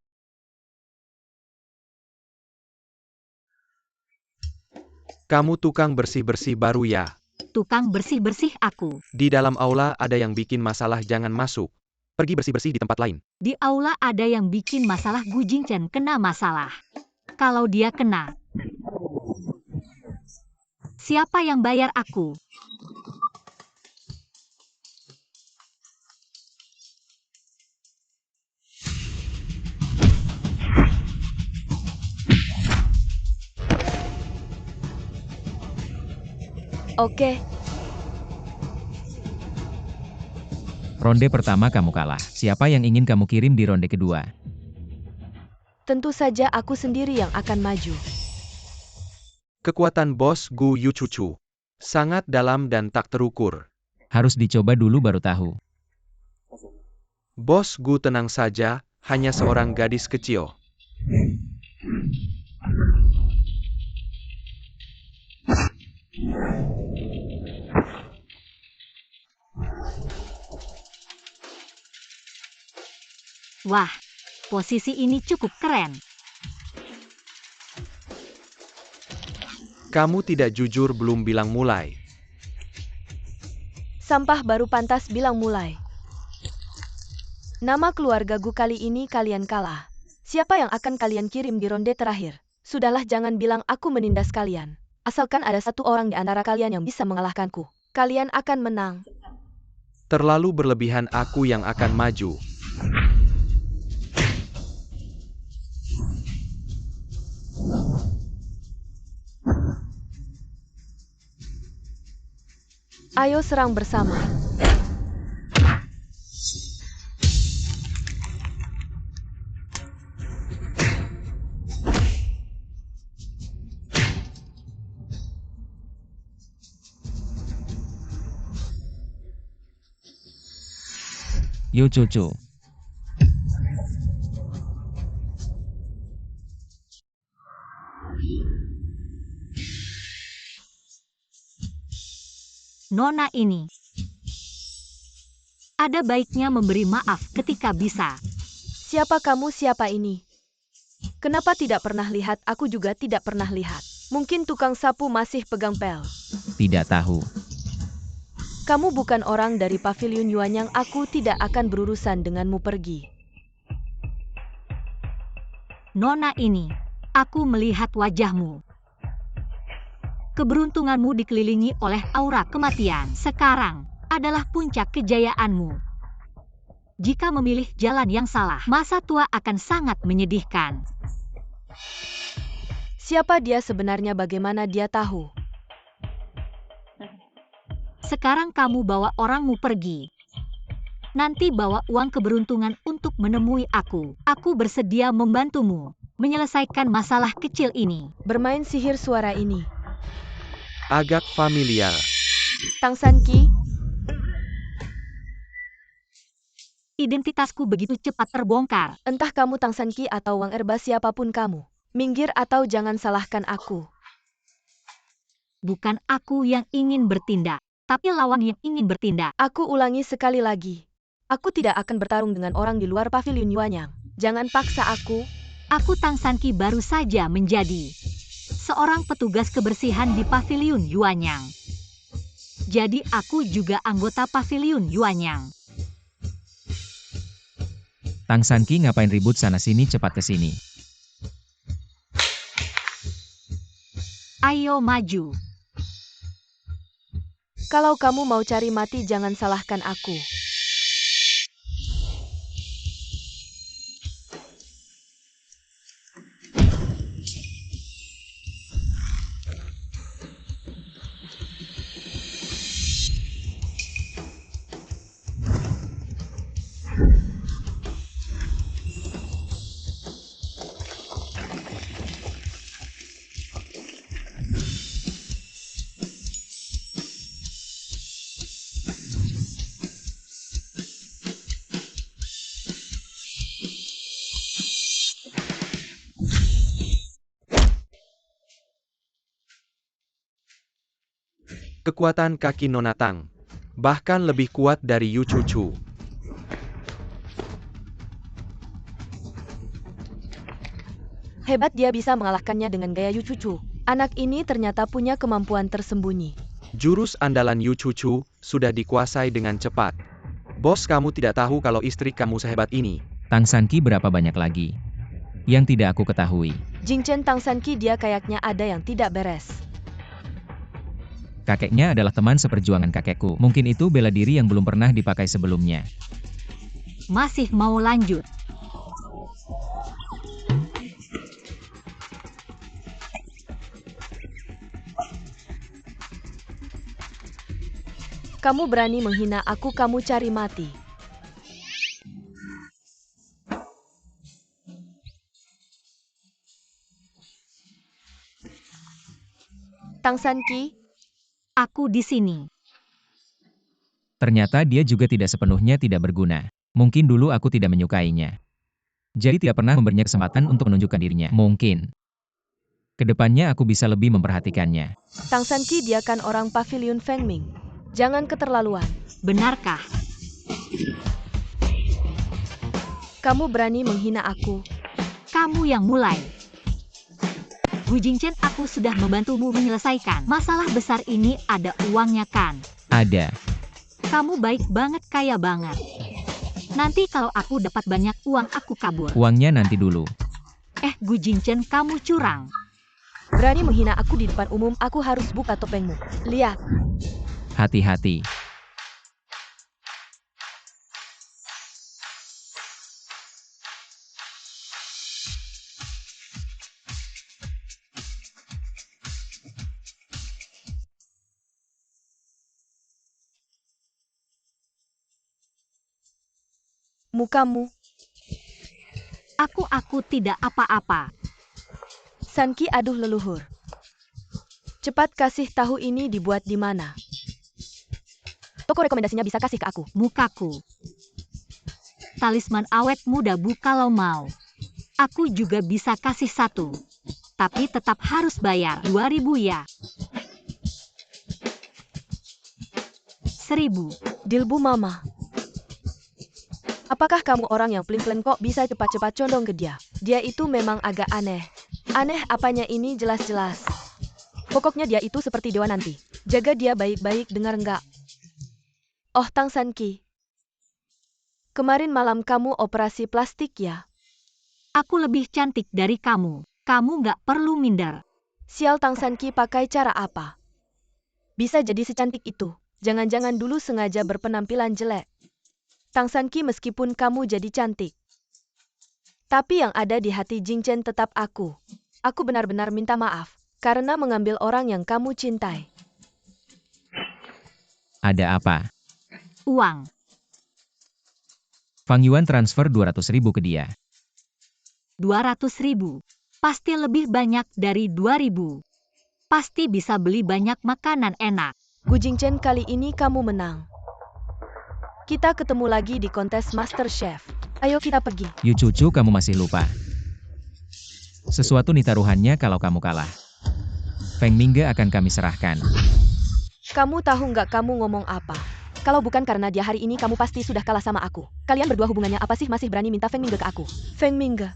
Speaker 2: Kamu tukang bersih-bersih baru ya?
Speaker 3: Tukang bersih-bersih aku.
Speaker 2: Di dalam aula ada yang bikin masalah, jangan masuk. Pergi bersih-bersih di tempat lain.
Speaker 3: Di aula ada yang bikin masalah, Gu Jingchen kena masalah. Kalau dia kena, siapa yang bayar aku?
Speaker 1: Oke,
Speaker 4: Ronde pertama kamu kalah. Siapa yang ingin kamu kirim di ronde kedua?
Speaker 1: tentu saja aku sendiri yang akan maju.
Speaker 2: Kekuatan Bos Gu Yu cucu sangat dalam dan tak terukur.
Speaker 4: Harus dicoba dulu baru tahu.
Speaker 2: Bos Gu, tenang saja, hanya seorang gadis kecil.
Speaker 3: Wah, posisi ini cukup keren.
Speaker 2: Kamu tidak jujur, belum bilang mulai.
Speaker 1: Sampah baru pantas bilang mulai. Nama keluarga Gu kali ini kalian kalah. Siapa yang akan kalian kirim di ronde terakhir? Sudahlah jangan bilang aku menindas kalian. Asalkan ada satu orang di antara kalian yang bisa mengalahkanku. Kalian akan menang.
Speaker 2: Terlalu berlebihan aku yang akan maju.
Speaker 1: Ayo serang bersama.
Speaker 4: Yu Cucu.
Speaker 3: Nona ini. Ada baiknya memberi maaf ketika bisa.
Speaker 1: Siapa kamu, siapa ini? Kenapa tidak pernah lihat? Aku juga tidak pernah lihat. Mungkin tukang sapu masih pegang pel.
Speaker 4: Tidak tahu.
Speaker 1: Kamu bukan orang dari pavilion Yuanyang. Aku tidak akan berurusan denganmu, pergi.
Speaker 3: Nona ini. Aku melihat wajahmu. Keberuntunganmu dikelilingi oleh aura kematian. Sekarang adalah puncak kejayaanmu. Jika memilih jalan yang salah, masa tua akan sangat menyedihkan.
Speaker 1: Siapa dia sebenarnya? Bagaimana dia tahu?
Speaker 3: Sekarang kamu bawa orangmu pergi. Nanti bawa uang keberuntungan untuk menemui aku. Aku bersedia membantumu menyelesaikan masalah kecil ini.
Speaker 1: Bermain sihir suara ini.
Speaker 2: Agak familiar.
Speaker 1: Tang San Qi,
Speaker 3: Identitasku begitu cepat terbongkar.
Speaker 1: entah kamu Tang San Qi atau Wang Erba, siapapun kamu. Minggir atau jangan salahkan aku.
Speaker 3: Bukan aku yang ingin bertindak, tapi lawan yang ingin bertindak.
Speaker 1: Aku ulangi sekali lagi. Aku tidak akan bertarung dengan orang di luar pavilion Yuanyang. Jangan paksa aku.
Speaker 3: Aku Tang San Qi baru saja menjadi seorang petugas kebersihan di pavilion Yuanyang. Jadi aku juga anggota pavilion Yuanyang.
Speaker 4: Tang San Qi ngapain ribut sana-sini, cepat ke sini.
Speaker 3: Ayo maju.
Speaker 1: Kalau kamu mau cari mati, jangan salahkan aku.
Speaker 2: Kekuatan kaki Nona Tang. Bahkan lebih kuat dari Yu Cucu.
Speaker 1: Hebat, dia bisa mengalahkannya dengan gaya Yu Cucu. Anak ini ternyata punya kemampuan tersembunyi.
Speaker 2: Jurus andalan Yu Cucu sudah dikuasai dengan cepat. Bos, kamu tidak tahu kalau istri kamu sehebat ini.
Speaker 4: Tang San Qi berapa banyak lagi? Yang tidak aku ketahui.
Speaker 1: Jingchen Tang San Qi, dia kayaknya ada yang tidak beres.
Speaker 4: Kakeknya adalah teman seperjuangan kakekku. Mungkin itu bela diri yang belum pernah dipakai sebelumnya.
Speaker 3: Masih mau lanjut?
Speaker 1: Kamu berani menghina aku, kamu cari mati. Tang San Qi,
Speaker 3: Aku di sini.
Speaker 4: Ternyata dia juga tidak sepenuhnya tidak berguna. Mungkin dulu aku tidak menyukainya. Jadi tidak pernah memberinya kesempatan untuk menunjukkan dirinya. Mungkin kedepannya aku bisa lebih memperhatikannya.
Speaker 1: Tang San Qi, dia kan orang pavilion Fengming. Jangan keterlaluan.
Speaker 3: Benarkah?
Speaker 1: Kamu berani menghina aku.
Speaker 3: Kamu yang mulai. Gu Jingchen, aku sudah membantumu menyelesaikan masalah besar ini. Ada uangnya kan?
Speaker 4: Ada.
Speaker 3: Kamu baik banget, kaya banget. Nanti kalau aku dapat banyak uang, aku kabur.
Speaker 4: Uangnya nanti dulu.
Speaker 3: Gu Jingchen, kamu curang.
Speaker 1: Berani menghina aku di depan umum, aku harus buka topengmu. Lihat.
Speaker 4: Hati-hati.
Speaker 1: Mukamu.
Speaker 3: Aku tidak apa-apa.
Speaker 1: Sanki, aduh leluhur. Cepat kasih tahu ini dibuat di mana. Toko rekomendasinya bisa kasih ke aku.
Speaker 3: Mukaku. Talisman awet muda Bu, kalau mau. Aku juga bisa kasih 1. Tapi tetap harus bayar 2.000 ya. 1.000.
Speaker 1: Deal Bu Mama. Apakah kamu orang yang pelin-pelan kok bisa cepat-cepat condong ke dia? Dia itu memang agak aneh. Aneh apanya ini jelas-jelas. Pokoknya dia itu seperti dewa nanti. Jaga dia baik-baik, dengar enggak? Oh Tang Sanki. Kemarin malam kamu operasi plastik ya?
Speaker 3: Aku lebih cantik dari kamu. Kamu nggak perlu minder.
Speaker 1: Sial, Tang Sanki pakai cara apa? Bisa jadi secantik itu. Jangan-jangan dulu sengaja berpenampilan jelek. Tang Sanki, meskipun kamu jadi cantik, tapi yang ada di hati Jingchen tetap aku. Aku benar-benar minta maaf karena mengambil orang yang kamu cintai.
Speaker 4: Ada apa?
Speaker 3: Uang.
Speaker 4: Fang Yuan transfer 200.000 ke dia.
Speaker 3: 200.000. Pasti lebih banyak dari 2.000. Pasti bisa beli banyak makanan enak.
Speaker 1: Gu Jingchen, kali ini kamu menang. Kita ketemu lagi di kontes Master Chef. Ayo kita pergi.
Speaker 4: Yu cucu, kamu masih lupa. Sesuatu nih taruhannya kalau kamu kalah. Feng Mingge akan kami serahkan.
Speaker 1: Kamu tahu nggak kamu ngomong apa? Kalau bukan karena dia hari ini, kamu pasti sudah kalah sama aku. Kalian berdua hubungannya apa sih, masih berani minta Feng Mingge ke aku? Feng Mingge.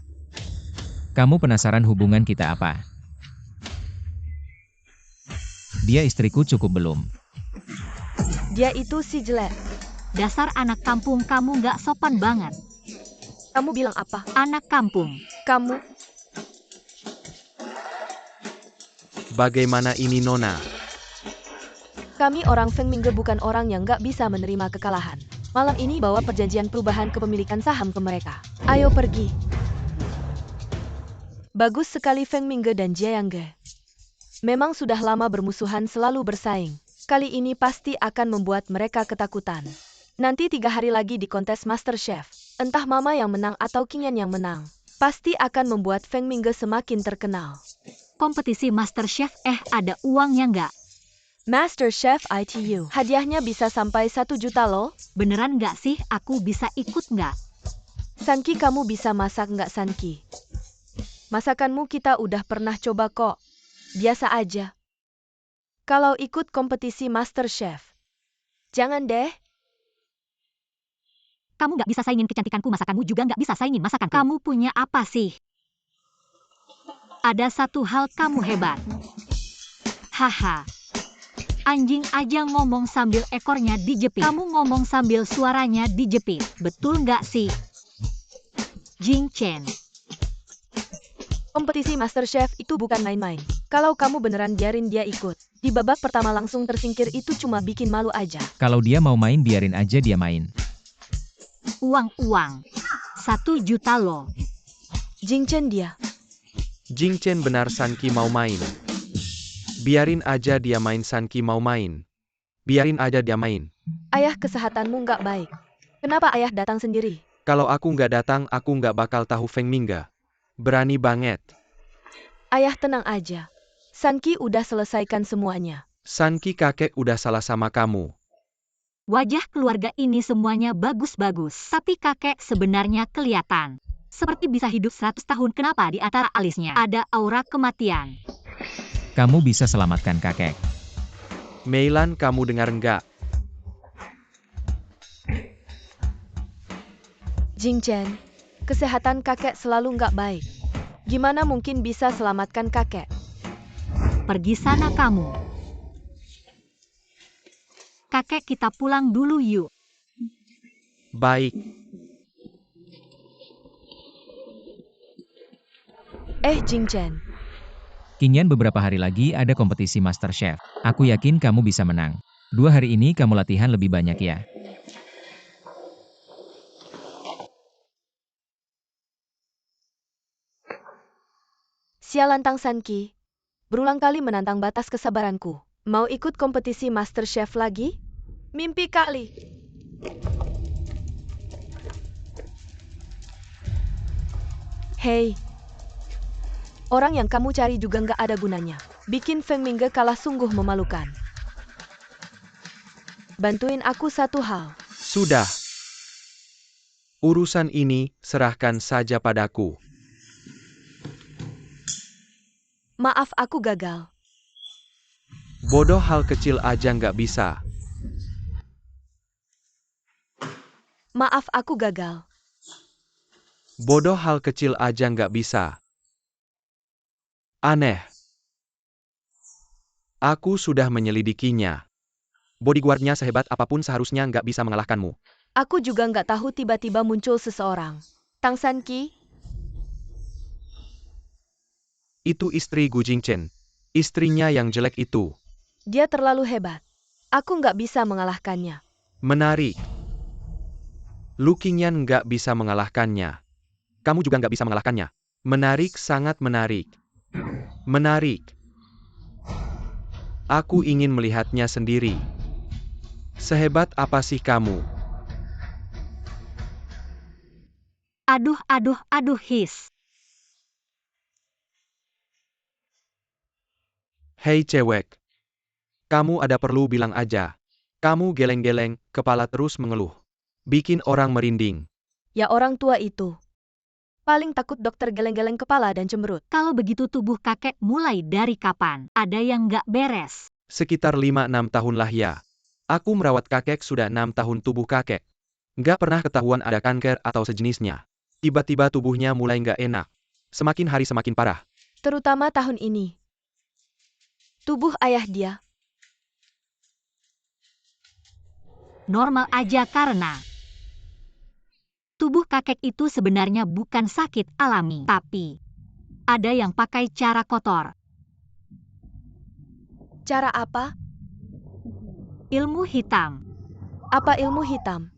Speaker 4: Kamu penasaran hubungan kita apa? Dia istriku, cukup belum?
Speaker 1: Dia itu si jelek.
Speaker 3: Dasar anak kampung, kamu nggak sopan banget.
Speaker 1: Kamu bilang apa?
Speaker 3: Anak kampung.
Speaker 1: Kamu.
Speaker 2: Bagaimana ini Nona?
Speaker 1: Kami orang Feng Mingge bukan orang yang nggak bisa menerima kekalahan. Malam ini bawa perjanjian perubahan kepemilikan saham ke mereka. Ayo pergi. Bagus sekali Feng Mingge dan Jia Yangge. Memang sudah lama bermusuhan, selalu bersaing. Kali ini pasti akan membuat mereka ketakutan. Nanti 3 hari lagi di kontes Master Chef. Entah Mama yang menang atau King Yan yang menang. Pasti akan membuat Feng Mingge semakin terkenal.
Speaker 3: Kompetisi Master Chef, ada uangnya nggak?
Speaker 1: Master Chef ITU. Hadiahnya bisa sampai 1 juta loh.
Speaker 3: Beneran nggak sih? Aku bisa ikut nggak?
Speaker 1: Sanki, kamu bisa masak nggak Sanki? Masakanmu kita udah pernah coba kok. Biasa aja. Kalau ikut kompetisi Master Chef. Jangan deh.
Speaker 3: Kamu nggak bisa saingin kecantikanku, masakanmu juga nggak bisa saingin masakanku. Kamu punya apa sih? Ada satu hal kamu hebat. Haha. Anjing aja ngomong sambil ekornya dijepit. Kamu ngomong sambil suaranya dijepit. Betul nggak sih? Jingchen.
Speaker 1: Kompetisi Master Chef itu bukan main-main. Kalau kamu beneran biarin dia ikut, di babak pertama langsung tersingkir, itu cuma bikin malu aja.
Speaker 4: Kalau dia mau main, biarin aja dia main.
Speaker 3: Uang. 1 juta loh.
Speaker 1: Jingchen dia.
Speaker 2: Jingchen, benar Sanki mau main. Biarin aja dia main, Sanki mau main. Biarin aja dia main.
Speaker 1: Ayah, kesehatanmu nggak baik. Kenapa ayah datang sendiri?
Speaker 2: Kalau aku nggak datang, aku nggak bakal tahu Feng Mingge. Berani banget.
Speaker 1: Ayah tenang aja. Sanki udah selesaikan semuanya.
Speaker 2: Sanki, kakek udah salah sama kamu.
Speaker 3: Wajah keluarga ini semuanya bagus-bagus. Tapi kakek sebenarnya kelihatan seperti bisa hidup 100 tahun. Kenapa di antara alisnya ada aura kematian?
Speaker 4: Kamu bisa selamatkan kakek.
Speaker 2: Meilan, kamu dengar nggak?
Speaker 1: Jingchen, kesehatan kakek selalu nggak baik. Gimana mungkin bisa selamatkan kakek?
Speaker 3: Pergi sana kamu. kakek, kita pulang dulu yuk.
Speaker 2: Baik.
Speaker 1: Jing Chen.
Speaker 4: Qingyan, beberapa hari lagi ada kompetisi Master Chef. Aku yakin kamu bisa menang. 2 hari ini kamu latihan lebih banyak ya.
Speaker 1: Sialan Tang San Qi. Berulang kali menantang batas kesabaranku. Mau ikut kompetisi Master Chef lagi? Mimpi kali. Hei. Orang yang kamu cari juga nggak ada gunanya. Bikin Feng Mingge kalah sungguh memalukan. Bantuin aku satu hal.
Speaker 2: Sudah. Urusan ini serahkan saja padaku.
Speaker 1: Maaf, aku gagal.
Speaker 2: Bodoh, hal kecil aja nggak bisa.
Speaker 1: Maaf, aku gagal.
Speaker 2: Bodoh, hal kecil aja nggak bisa. Aneh. Aku sudah menyelidikinya. Bodyguardnya sehebat apapun seharusnya nggak bisa mengalahkanmu.
Speaker 1: Aku juga nggak tahu tiba-tiba muncul seseorang. Tang San Qi,
Speaker 2: Itu istri Gu Jingchen. Istrinya yang jelek itu.
Speaker 1: dia terlalu hebat. Aku nggak bisa mengalahkannya.
Speaker 2: Menarik. Lu Qingyan nggak bisa mengalahkannya. Kamu juga nggak bisa mengalahkannya. Menarik, sangat menarik. Menarik. Aku ingin melihatnya sendiri. Sehebat apa sih kamu?
Speaker 3: Aduh, his.
Speaker 2: Hei cewek. Kamu ada perlu bilang aja. Kamu geleng-geleng, kepala terus mengeluh. Bikin orang merinding.
Speaker 1: Ya orang tua itu. Paling takut dokter geleng-geleng kepala dan cemberut.
Speaker 3: Kalau begitu tubuh kakek mulai dari kapan? Ada yang nggak beres.
Speaker 2: Sekitar 5-6 tahun lah ya. Aku merawat kakek sudah 6 tahun tubuh kakek. Nggak pernah ketahuan ada kanker atau sejenisnya. Tiba-tiba tubuhnya mulai nggak enak. Semakin hari semakin parah.
Speaker 1: Terutama tahun ini. Tubuh ayah dia.
Speaker 3: Normal aja karena tubuh kakek itu sebenarnya bukan sakit alami, tapi ada yang pakai cara kotor.
Speaker 1: Cara apa?
Speaker 3: Ilmu hitam.
Speaker 1: Apa ilmu hitam?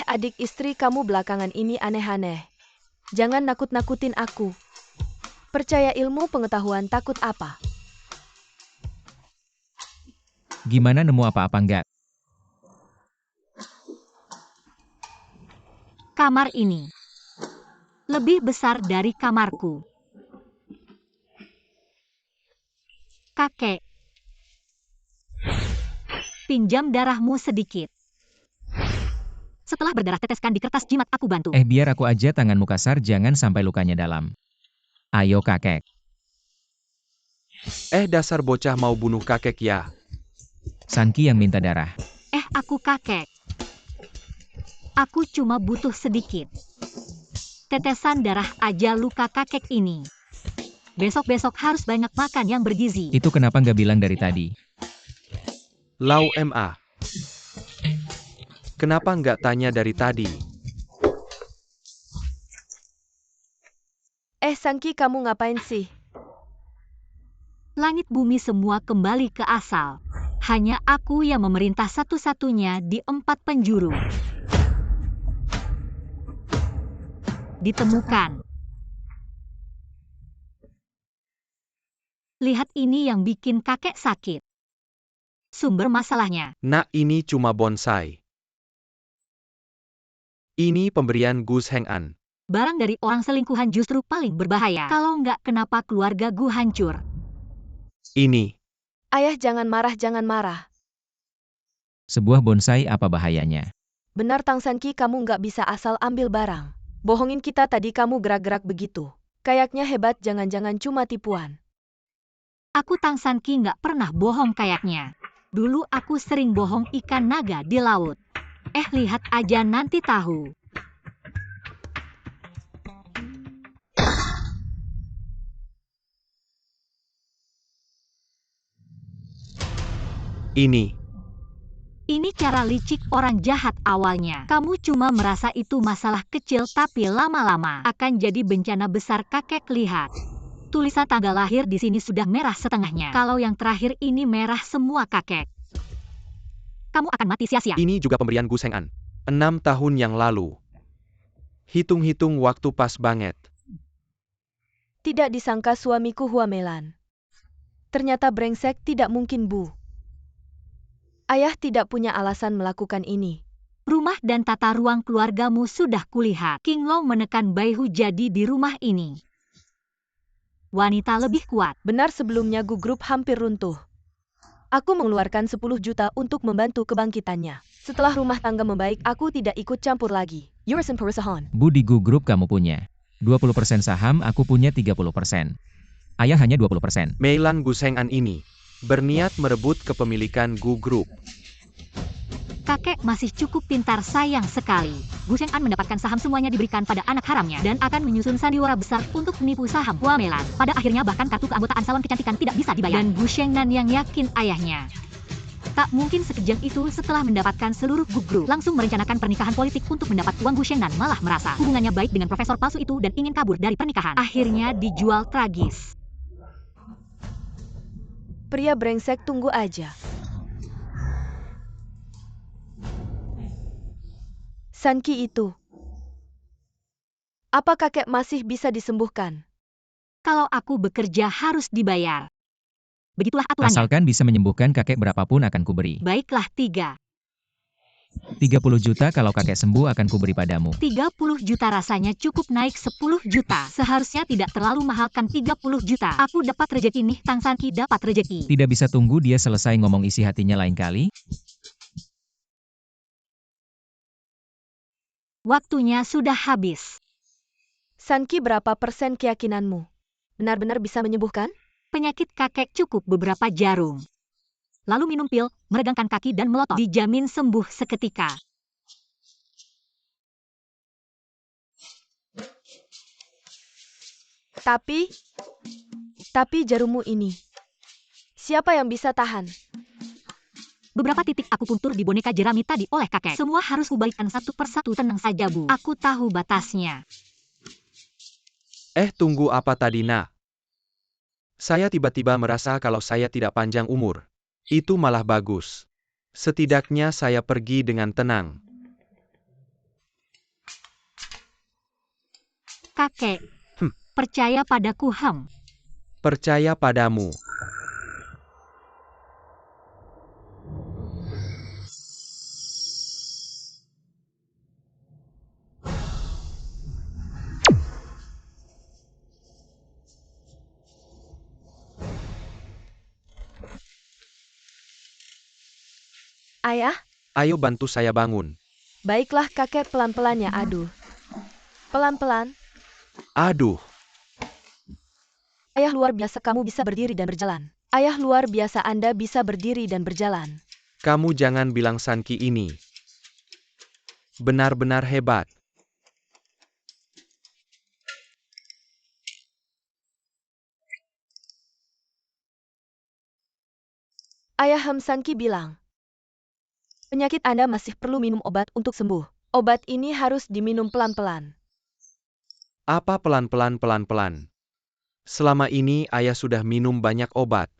Speaker 1: Adik istri kamu belakangan ini aneh-aneh. Jangan nakut-nakutin aku. Percaya ilmu pengetahuan, takut apa?
Speaker 4: Gimana, nemu apa-apa nggak?
Speaker 3: Kamar ini lebih besar dari kamarku. Kakek, pinjam darahmu sedikit. Setelah berdarah teteskan di kertas jimat, aku bantu.
Speaker 4: Biar aku aja, tanganmu kasar, jangan sampai lukanya dalam. Ayo kakek.
Speaker 2: Dasar bocah mau bunuh kakek ya.
Speaker 4: San Qi yang minta darah.
Speaker 3: Aku kakek. Aku cuma butuh sedikit. Tetesan darah aja luka kakek ini. Besok-besok harus banyak makan yang bergizi.
Speaker 4: Itu kenapa nggak bilang dari tadi?
Speaker 2: Lau Ma. Kenapa nggak tanya dari tadi?
Speaker 1: San Qi, kamu ngapain sih?
Speaker 3: Langit bumi semua kembali ke asal. Hanya aku yang memerintah satu-satunya di 4 penjuru. Ditemukan. Lihat, ini yang bikin kakek sakit. Sumber masalahnya.
Speaker 2: Nak, ini cuma bonsai. Ini pemberian Gus Heng'an.
Speaker 3: Barang dari orang selingkuhan justru paling berbahaya. Kalau nggak, kenapa keluarga Gu hancur?
Speaker 2: Ini.
Speaker 1: Ayah, jangan marah, jangan marah.
Speaker 4: Sebuah bonsai, apa bahayanya?
Speaker 1: Benar Tang San Qi, kamu nggak bisa asal ambil barang. Bohongin kita tadi, kamu gerak-gerak begitu. Kayaknya hebat, jangan-jangan cuma tipuan.
Speaker 3: Aku Tang San Qi nggak pernah bohong kayaknya. Dulu aku sering bohong ikan naga di laut. Lihat aja nanti tahu. Ini cara licik orang jahat awalnya. Kamu cuma merasa itu masalah kecil tapi lama-lama akan jadi bencana besar. Kakek lihat. Tulisan tanggal lahir di sini sudah merah setengahnya. Kalau yang terakhir ini merah semua kakek. Kamu akan mati sia-sia.
Speaker 2: Ini juga pemberian Gu Sheng'an. 6 tahun yang lalu. Hitung-hitung waktu pas banget.
Speaker 1: Tidak disangka suamiku Huamelan. Ternyata brengsek, tidak mungkin Bu. Ayah tidak punya alasan melakukan ini.
Speaker 3: Rumah dan tata ruang keluargamu sudah kulihat. King Long menekan Baihu jadi di rumah ini. Wanita lebih kuat.
Speaker 1: Benar, sebelumnya Gu Group hampir runtuh. Aku mengeluarkan 10 juta untuk membantu kebangkitannya. Setelah rumah tangga membaik, aku tidak ikut campur lagi. Yurisan perusahaan.
Speaker 4: Bu, di Gu Group kamu punya 20% saham, aku punya 30%. Ayah hanya 20%.
Speaker 2: Meilan Gu Sheng'an ini berniat merebut kepemilikan Gu Group.
Speaker 3: Kakek masih cukup pintar, sayang sekali. Gu Sheng'an mendapatkan saham semuanya diberikan pada anak haramnya dan akan menyusun sandiwara besar untuk menipu saham Huamelan. Pada akhirnya bahkan kartu keanggotaan salon kecantikan tidak bisa dibayar. Dan Gu Sheng'an yang yakin ayahnya tak mungkin sekejam itu. Setelah mendapatkan seluruh Gu Group, langsung merencanakan pernikahan politik untuk mendapat uang. Gu Sheng'an malah merasa hubungannya baik dengan profesor palsu itu dan ingin kabur dari pernikahan. Akhirnya dijual tragis.
Speaker 1: Pria brengsek, tunggu aja. Sanki itu. Apa kakek masih bisa disembuhkan?
Speaker 3: Kalau aku bekerja harus dibayar. Begitulah aturannya.
Speaker 4: Asalkan bisa menyembuhkan kakek, berapapun akan kuberi.
Speaker 3: Baiklah,
Speaker 4: 30 juta kalau kakek sembuh akan kuberi padamu.
Speaker 3: 30 juta rasanya cukup, naik 10 juta. Seharusnya tidak terlalu mahal kan 30 juta. Aku dapat rejeki nih, Tang Sanki dapat rejeki.
Speaker 4: Tidak bisa tunggu dia selesai ngomong isi hatinya lain kali?
Speaker 3: Waktunya sudah habis.
Speaker 1: Sanki, berapa persen keyakinanmu? Benar-benar bisa menyembuhkan?
Speaker 3: Penyakit kakek cukup beberapa jarum. Lalu minum pil, meregangkan kaki dan melotot. Dijamin sembuh seketika.
Speaker 1: Tapi jarummu ini. Siapa yang bisa tahan?
Speaker 3: Beberapa titik aku puntur di boneka jerami tadi oleh kakek. Semua harus kubalikan satu persatu. Tenang saja, Bu. Aku tahu batasnya.
Speaker 2: Tunggu apa tadi, Nak? Saya tiba-tiba merasa kalau saya tidak panjang umur. Itu malah bagus. Setidaknya saya pergi dengan tenang.
Speaker 3: Kakek, percaya padaku,
Speaker 2: Percaya padamu.
Speaker 1: Ayah?
Speaker 2: Ayo bantu saya bangun.
Speaker 1: Baiklah kakek, pelan-pelan ya. Aduh. Pelan-pelan.
Speaker 2: Aduh.
Speaker 1: Ayah, luar biasa kamu bisa berdiri dan berjalan. Ayah, luar biasa Anda bisa berdiri dan berjalan.
Speaker 2: Kamu jangan bilang Sanki ini. Benar-benar hebat.
Speaker 1: Ayah, Sanki bilang. Penyakit Anda masih perlu minum obat untuk sembuh. Obat ini harus diminum pelan-pelan.
Speaker 2: Apa pelan-pelan? Selama ini ayah sudah minum banyak obat.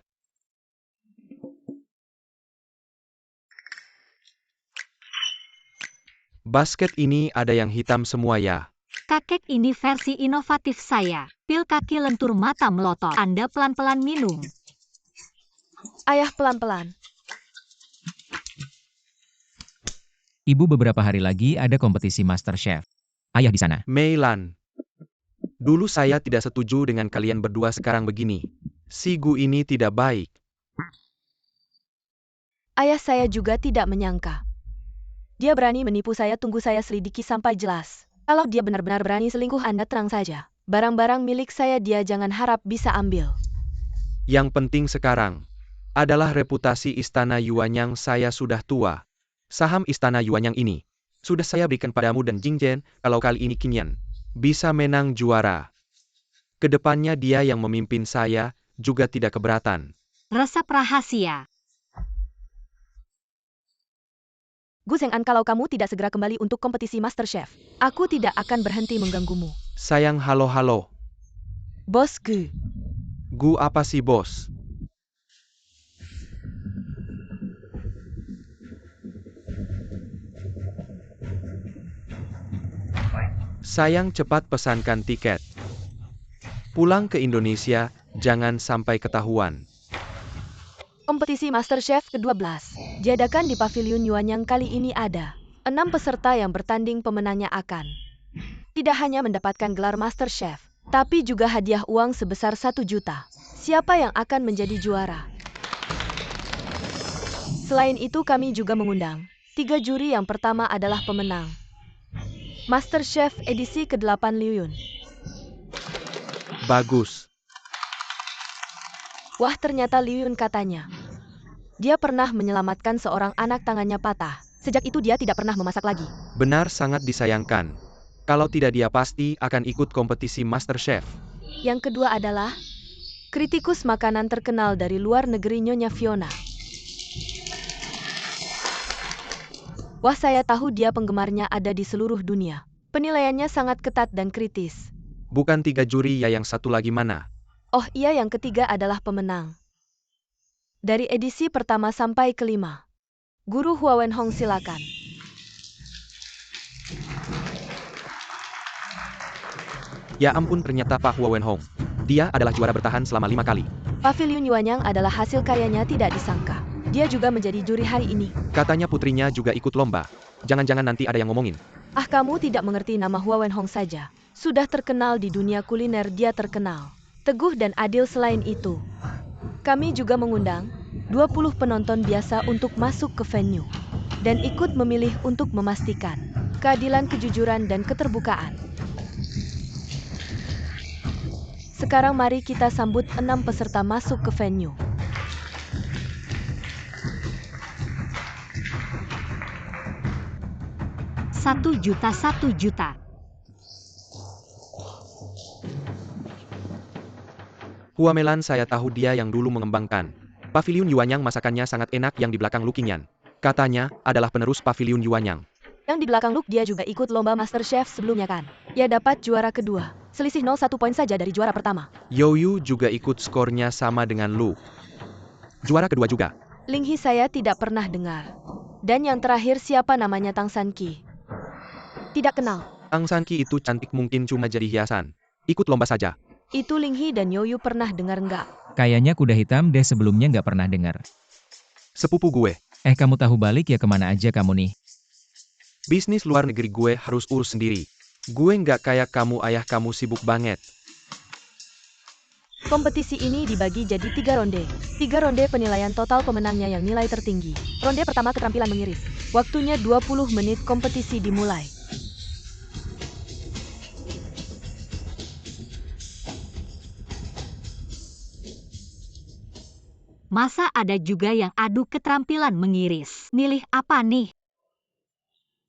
Speaker 2: Basket ini ada yang hitam semua ya.
Speaker 3: Kakek, ini versi inovatif saya. Pil kaki lentur mata melotot. Anda pelan-pelan minum.
Speaker 1: Ayah, pelan-pelan.
Speaker 4: Ibu, beberapa hari lagi ada kompetisi Master Chef. Ayah di sana.
Speaker 2: Meilan. Dulu saya tidak setuju dengan kalian berdua, sekarang begini. Si Gu ini tidak baik.
Speaker 1: Ayah, saya juga tidak menyangka. Dia berani menipu saya. Tunggu saya selidiki sampai jelas. Kalau dia benar-benar berani selingkuh, Anda tenang saja. Barang-barang milik saya dia jangan harap bisa ambil.
Speaker 2: Yang penting sekarang adalah reputasi Istana Yuanyang. Saya sudah tua. Saham istana Yuanyang ini sudah saya berikan padamu dan Jingchen, kalau kali ini Qingyan bisa menang juara. Kedepannya dia yang memimpin saya, juga tidak keberatan.
Speaker 3: Resep rahasia.
Speaker 1: Gu Zheng'an, kalau kamu tidak segera kembali untuk kompetisi MasterChef, aku tidak akan berhenti mengganggumu.
Speaker 2: Sayang, halo.
Speaker 1: Bos Gu.
Speaker 2: Gu apa sih, bos? Sayang, cepat pesankan tiket. Pulang ke Indonesia, jangan sampai ketahuan.
Speaker 1: Kompetisi MasterChef ke-12 diadakan di Paviliun Yuanyang. Kali ini ada 6 peserta yang bertanding. Pemenangnya akan tidak hanya mendapatkan gelar MasterChef, tapi juga hadiah uang sebesar 1 juta. Siapa yang akan menjadi juara? Selain itu kami juga mengundang 3 juri. Yang pertama adalah pemenang MasterChef edisi ke-8 Liu Yun.
Speaker 2: Bagus.
Speaker 1: Wah, ternyata Liu Yun katanya. Dia pernah menyelamatkan seorang anak tangannya patah. Sejak itu dia tidak pernah memasak lagi.
Speaker 2: Benar, sangat disayangkan. Kalau tidak dia pasti akan ikut kompetisi MasterChef.
Speaker 1: Yang kedua adalah kritikus makanan terkenal dari luar negeri, Nyonya Fiona. Wah, saya tahu dia penggemarnya ada di seluruh dunia. Penilaiannya sangat ketat dan kritis.
Speaker 2: Bukan 3 juri ya, yang satu lagi mana?
Speaker 1: Oh iya, yang ketiga adalah pemenang. Dari edisi pertama sampai kelima. Guru Hua Wenhong, silakan.
Speaker 2: Ya ampun, ternyata Pak Hua Wenhong. Dia adalah juara bertahan selama 5 kali.
Speaker 1: Paviliun Yuanyang adalah hasil karyanya, tidak disangka. Dia juga menjadi juri hari ini.
Speaker 2: Katanya putrinya juga ikut lomba. Jangan-jangan nanti ada yang ngomongin.
Speaker 1: Ah, kamu tidak mengerti, nama Hua Wenhong saja sudah terkenal di dunia kuliner. Dia terkenal teguh dan adil. Selain itu, kami juga mengundang 20 penonton biasa untuk masuk ke venue dan ikut memilih untuk memastikan keadilan, kejujuran, dan keterbukaan. Sekarang mari kita sambut 6 peserta masuk ke venue.
Speaker 3: Satu juta.
Speaker 2: Hua Melan, saya tahu dia yang dulu mengembangkan Paviliun Yuanyang. Masakannya sangat enak. Yang di belakang Lu Qingyan katanya adalah penerus Paviliun Yuanyang.
Speaker 1: Yang di belakang Luke, dia juga ikut lomba MasterChef sebelumnya kan? Ya, dapat juara kedua. Selisih 0,1 poin saja dari juara pertama.
Speaker 2: Youyu juga ikut, skornya sama dengan Lu. Juara kedua juga.
Speaker 1: Linghi saya tidak pernah dengar. Dan yang terakhir, siapa namanya? Tang Sanqi. Tidak kenal.
Speaker 2: Tang Sanqi itu cantik, mungkin cuma jadi hiasan. Ikut lomba saja.
Speaker 1: Itu Linghi dan Youyu pernah dengar nggak?
Speaker 4: Kayaknya kuda hitam deh, sebelumnya nggak pernah dengar.
Speaker 2: Sepupu gue.
Speaker 4: Kamu tahu balik ya kemana aja kamu nih?
Speaker 2: Bisnis luar negeri gue harus urus sendiri. Gue nggak kayak kamu, ayah kamu sibuk banget.
Speaker 1: Kompetisi ini dibagi jadi 3 ronde. 3 ronde penilaian, total pemenangnya yang nilai tertinggi. Ronde pertama, keterampilan mengiris. Waktunya 20 menit, kompetisi dimulai.
Speaker 3: Masa ada juga yang adu keterampilan mengiris? Milih apa nih?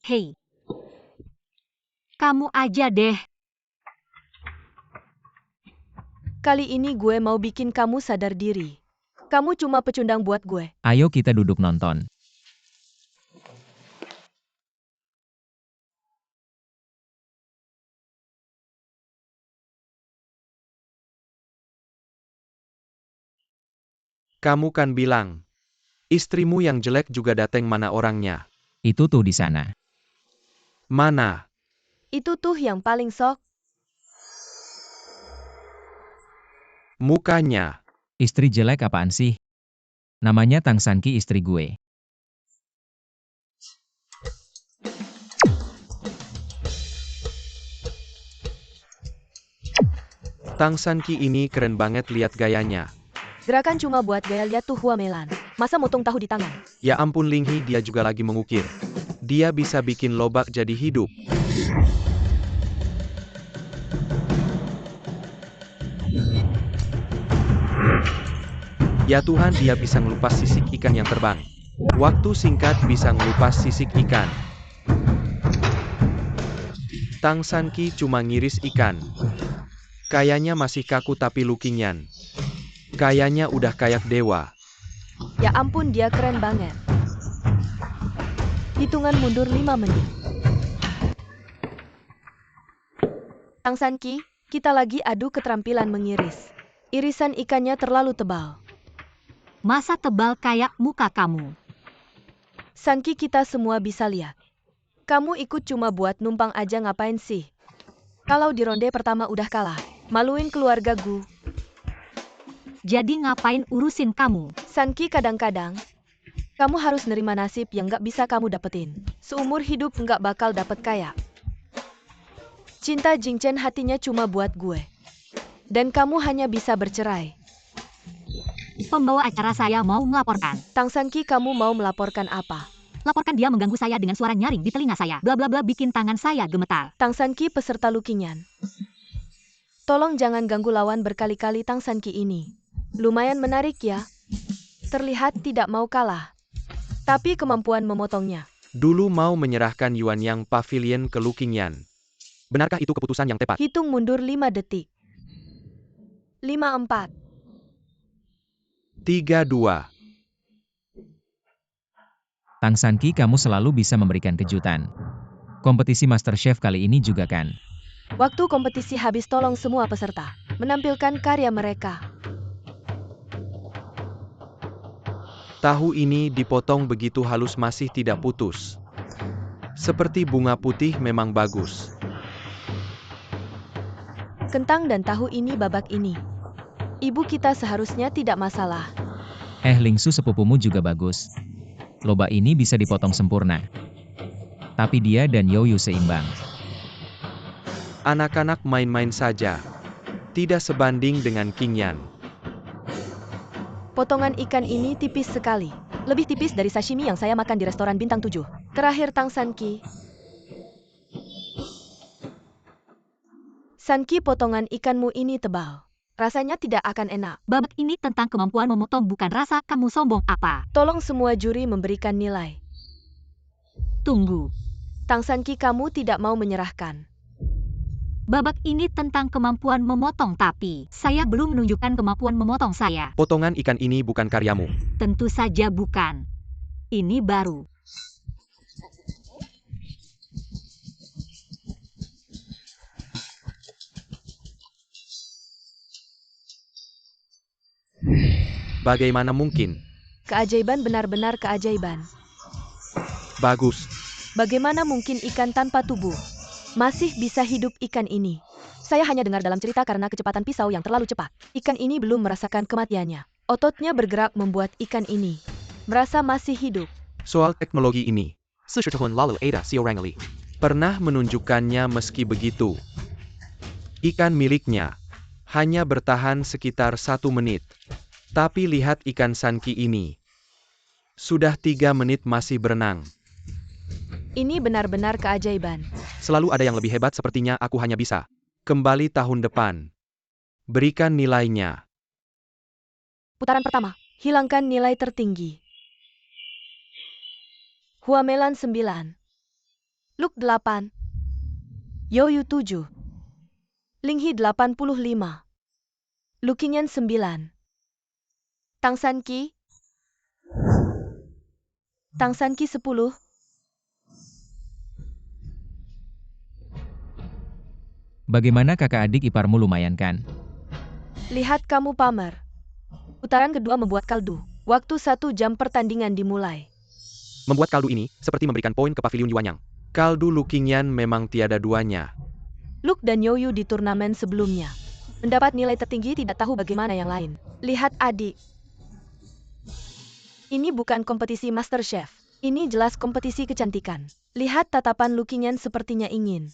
Speaker 3: Hei, kamu aja deh.
Speaker 1: Kali ini gue mau bikin kamu sadar diri. Kamu cuma pecundang buat gue.
Speaker 4: Ayo kita duduk nonton.
Speaker 2: Kamu kan bilang, istrimu yang jelek juga dateng, mana orangnya?
Speaker 4: Itu tuh di sana.
Speaker 2: Mana?
Speaker 1: Itu tuh yang paling sok.
Speaker 2: Mukanya.
Speaker 4: Istri jelek apaan sih? Namanya Tang Sanqi, istri gue.
Speaker 2: Tang Sanqi ini keren banget, lihat gayanya.
Speaker 1: Gerakan cuma buat gaya, lihat tuh Hua Melan. Masa motong tahu di tangan?
Speaker 2: Ya ampun, Linghi, dia juga lagi mengukir. Dia bisa bikin lobak jadi hidup. Ya Tuhan, dia bisa ngelupas sisik ikan yang terbang. Waktu singkat bisa ngelupas sisik ikan. Tang Sanqi cuma ngiris ikan. Kayaknya masih kaku tapi Lu Qingyan. Kayaknya udah kayak dewa.
Speaker 1: Ya ampun, dia keren banget. Hitungan mundur 5 menit. Tang Sanqi, kita lagi adu keterampilan mengiris. Irisan ikannya terlalu tebal.
Speaker 3: Masa tebal kayak muka kamu?
Speaker 1: Sanqi, kita semua bisa lihat. Kamu ikut cuma buat numpang aja, ngapain sih? Kalau di ronde pertama udah kalah, maluin keluarga gu.
Speaker 3: Jadi ngapain urusin kamu?
Speaker 1: Sanqi, kadang-kadang kamu harus nerima nasib yang gak bisa kamu dapetin. Seumur hidup gak bakal dapet kaya. Cinta Jing Chen hatinya cuma buat gue. Dan kamu hanya bisa bercerai.
Speaker 3: Pembawa acara saya mau melaporkan.
Speaker 1: Tang Sanqi, kamu mau melaporkan apa?
Speaker 3: Laporkan dia mengganggu saya dengan suara nyaring di telinga saya. Bla bla bla, bikin tangan saya gemetar.
Speaker 1: Tang Sanqi, peserta Lu Qingyan. Tolong jangan ganggu lawan berkali-kali. Tang Sanqi ini lumayan menarik ya. Terlihat tidak mau kalah. Tapi kemampuan memotongnya.
Speaker 2: Dulu mau menyerahkan Yuan Yang Pavilion ke Lu Qingyan. Benarkah itu keputusan yang tepat?
Speaker 1: Hitung mundur 5 detik. 5-4.
Speaker 2: 3-2.
Speaker 4: Tang Sanqi, kamu selalu bisa memberikan kejutan. Kompetisi MasterChef kali ini juga kan?
Speaker 1: Waktu kompetisi habis, tolong semua peserta menampilkan karya mereka.
Speaker 2: Tahu ini dipotong begitu halus, masih tidak putus. Seperti bunga putih, memang bagus.
Speaker 1: Kentang dan tahu ini babak ini. Ibu kita seharusnya tidak masalah.
Speaker 4: Lingsu, sepupumu juga bagus. Loba ini bisa dipotong sempurna. Tapi dia dan Youyu seimbang.
Speaker 2: Anak-anak main-main saja. Tidak sebanding dengan Qingyan.
Speaker 1: Potongan ikan ini tipis sekali. Lebih tipis dari sashimi yang saya makan di restoran bintang 7. Terakhir, Tang Sanqi. Sanqi, potongan ikanmu ini tebal. Rasanya tidak akan enak.
Speaker 3: Babak ini tentang kemampuan memotong, bukan rasa. Kamu sombong apa?
Speaker 1: Tolong semua juri memberikan nilai.
Speaker 3: Tunggu.
Speaker 1: Tang Sanqi, kamu tidak mau menyerahkan.
Speaker 3: Babak ini tentang kemampuan memotong, tapi saya belum menunjukkan kemampuan memotong saya.
Speaker 2: Potongan ikan ini bukan karyamu.
Speaker 3: Tentu saja bukan. Ini baru.
Speaker 2: Bagaimana mungkin?
Speaker 1: Keajaiban, benar-benar keajaiban.
Speaker 2: Bagus.
Speaker 1: Bagaimana mungkin ikan tanpa tubuh masih bisa hidup? Ikan ini saya hanya dengar dalam cerita karena kecepatan pisau yang terlalu cepat. Ikan ini belum merasakan kematiannya. Ototnya bergerak membuat ikan ini merasa masih hidup.
Speaker 2: Soal teknologi ini, 40 tahun lalu ada seorang ahli pernah menunjukkannya. Meski begitu, ikan miliknya hanya bertahan sekitar 1 menit. Tapi lihat ikan Sanqi ini. Sudah 3 menit masih berenang.
Speaker 1: Ini benar-benar keajaiban.
Speaker 2: Selalu ada yang lebih hebat, sepertinya aku hanya bisa kembali tahun depan. Berikan nilainya.
Speaker 1: Putaran pertama, hilangkan nilai tertinggi. Huamelan 9. Luke 8. Youyu 7. Linghi 85. Lu Qingyan 9. Tang Sanqi 10.
Speaker 4: Bagaimana kakak adik iparmu, lumayan kan?
Speaker 1: Lihat kamu pamer. Putaran kedua membuat kaldu. Waktu 1 jam pertandingan dimulai.
Speaker 2: Membuat kaldu ini seperti memberikan poin ke pavilion Yuanyang. Kaldu Lu Qingyan memang tiada duanya.
Speaker 1: Luke dan Youyu di turnamen sebelumnya mendapat nilai tertinggi, tidak tahu bagaimana yang lain. Lihat adik. Ini bukan kompetisi MasterChef. Ini jelas kompetisi kecantikan. Lihat tatapan Lu Qingyan, sepertinya ingin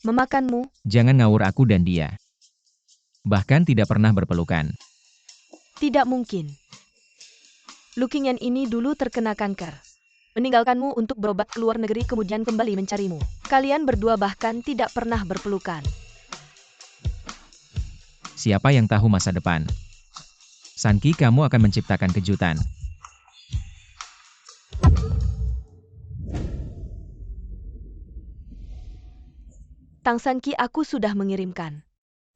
Speaker 1: memakanmu.
Speaker 4: Jangan ngawur aku dan dia. Bahkan tidak pernah berpelukan.
Speaker 1: Tidak mungkin. Lu Qingyan ini dulu terkena kanker. Meninggalkanmu untuk berobat ke luar negeri, kemudian kembali mencarimu. Kalian berdua bahkan tidak pernah berpelukan.
Speaker 4: Siapa yang tahu masa depan? Sanqi, kamu akan menciptakan kejutan.
Speaker 1: Tang Sanki, aku sudah mengirimkan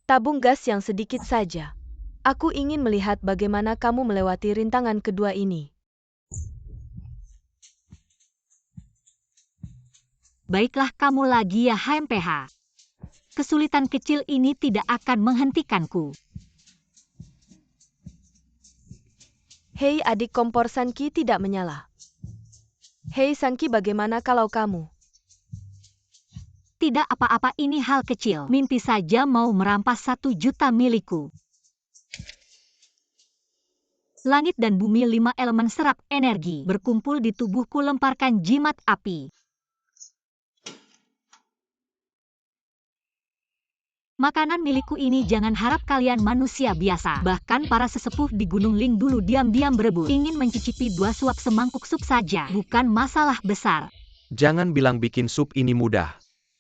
Speaker 1: tabung gas yang sedikit saja. Aku ingin melihat bagaimana kamu melewati rintangan kedua ini.
Speaker 3: Baiklah kamu lagi ya HMPH. Kesulitan kecil ini tidak akan menghentikanku.
Speaker 1: Hei adik, kompor Sanki tidak menyala. Hei Sanki, bagaimana kalau kamu?
Speaker 3: Tidak apa-apa, ini hal kecil. Mimpi saja mau merampas 1 juta milikku. Langit dan bumi, 5 elemen serap energi berkumpul di tubuhku, lemparkan jimat api. Makanan milikku ini jangan harap kalian manusia biasa. Bahkan para sesepuh di Gunung Ling dulu diam-diam berebut. Ingin mencicipi 2 suap semangkuk sup saja. Bukan masalah besar.
Speaker 2: Jangan bilang bikin sup ini mudah.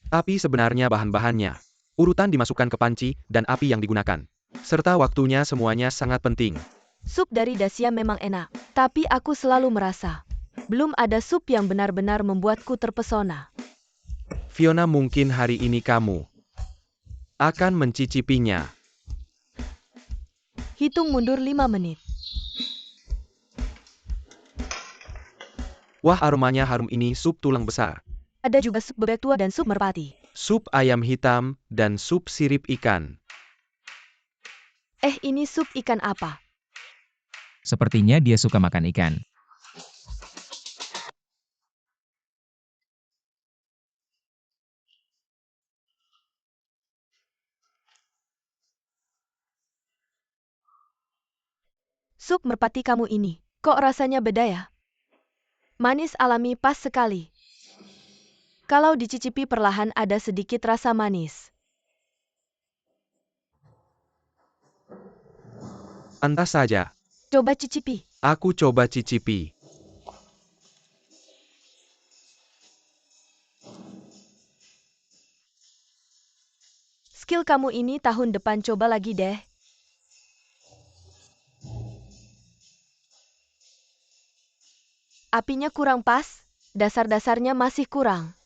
Speaker 2: Tapi sebenarnya bahan-bahannya, urutan dimasukkan ke panci, dan api yang digunakan, serta waktunya, semuanya sangat penting.
Speaker 1: Sup dari Dacia memang enak, tapi aku selalu merasa belum ada sup yang benar-benar membuatku terpesona.
Speaker 2: Fiona, mungkin hari ini kamu akan mencicipinya.
Speaker 1: Hitung mundur 5 menit.
Speaker 2: Wah, aromanya harum, ini sup tulang besar.
Speaker 1: Ada juga sup bebek tua dan sup merpati.
Speaker 2: Sup ayam hitam, dan sup sirip ikan.
Speaker 1: Ini sup ikan apa?
Speaker 4: Sepertinya dia suka makan ikan.
Speaker 1: Sup merpati kamu ini, kok rasanya beda ya? Manis alami, pas sekali. Kalau dicicipi perlahan ada sedikit rasa manis.
Speaker 2: Pantas saja.
Speaker 1: Coba cicipi.
Speaker 2: Aku coba cicipi.
Speaker 1: Skill kamu ini tahun depan coba lagi deh. Apinya kurang pas, dasar-dasarnya masih kurang.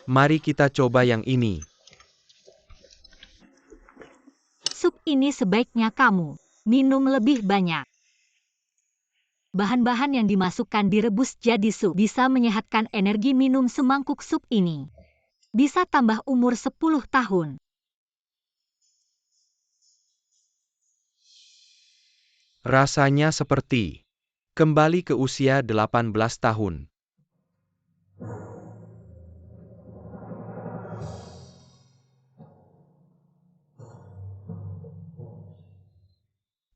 Speaker 2: Mari kita coba yang ini.
Speaker 3: Sup ini sebaiknya kamu minum lebih banyak. Bahan-bahan yang dimasukkan direbus jadi sup bisa menyehatkan energi. Minum semangkuk sup ini bisa tambah umur 10 tahun.
Speaker 2: Rasanya seperti kembali ke usia 18 tahun.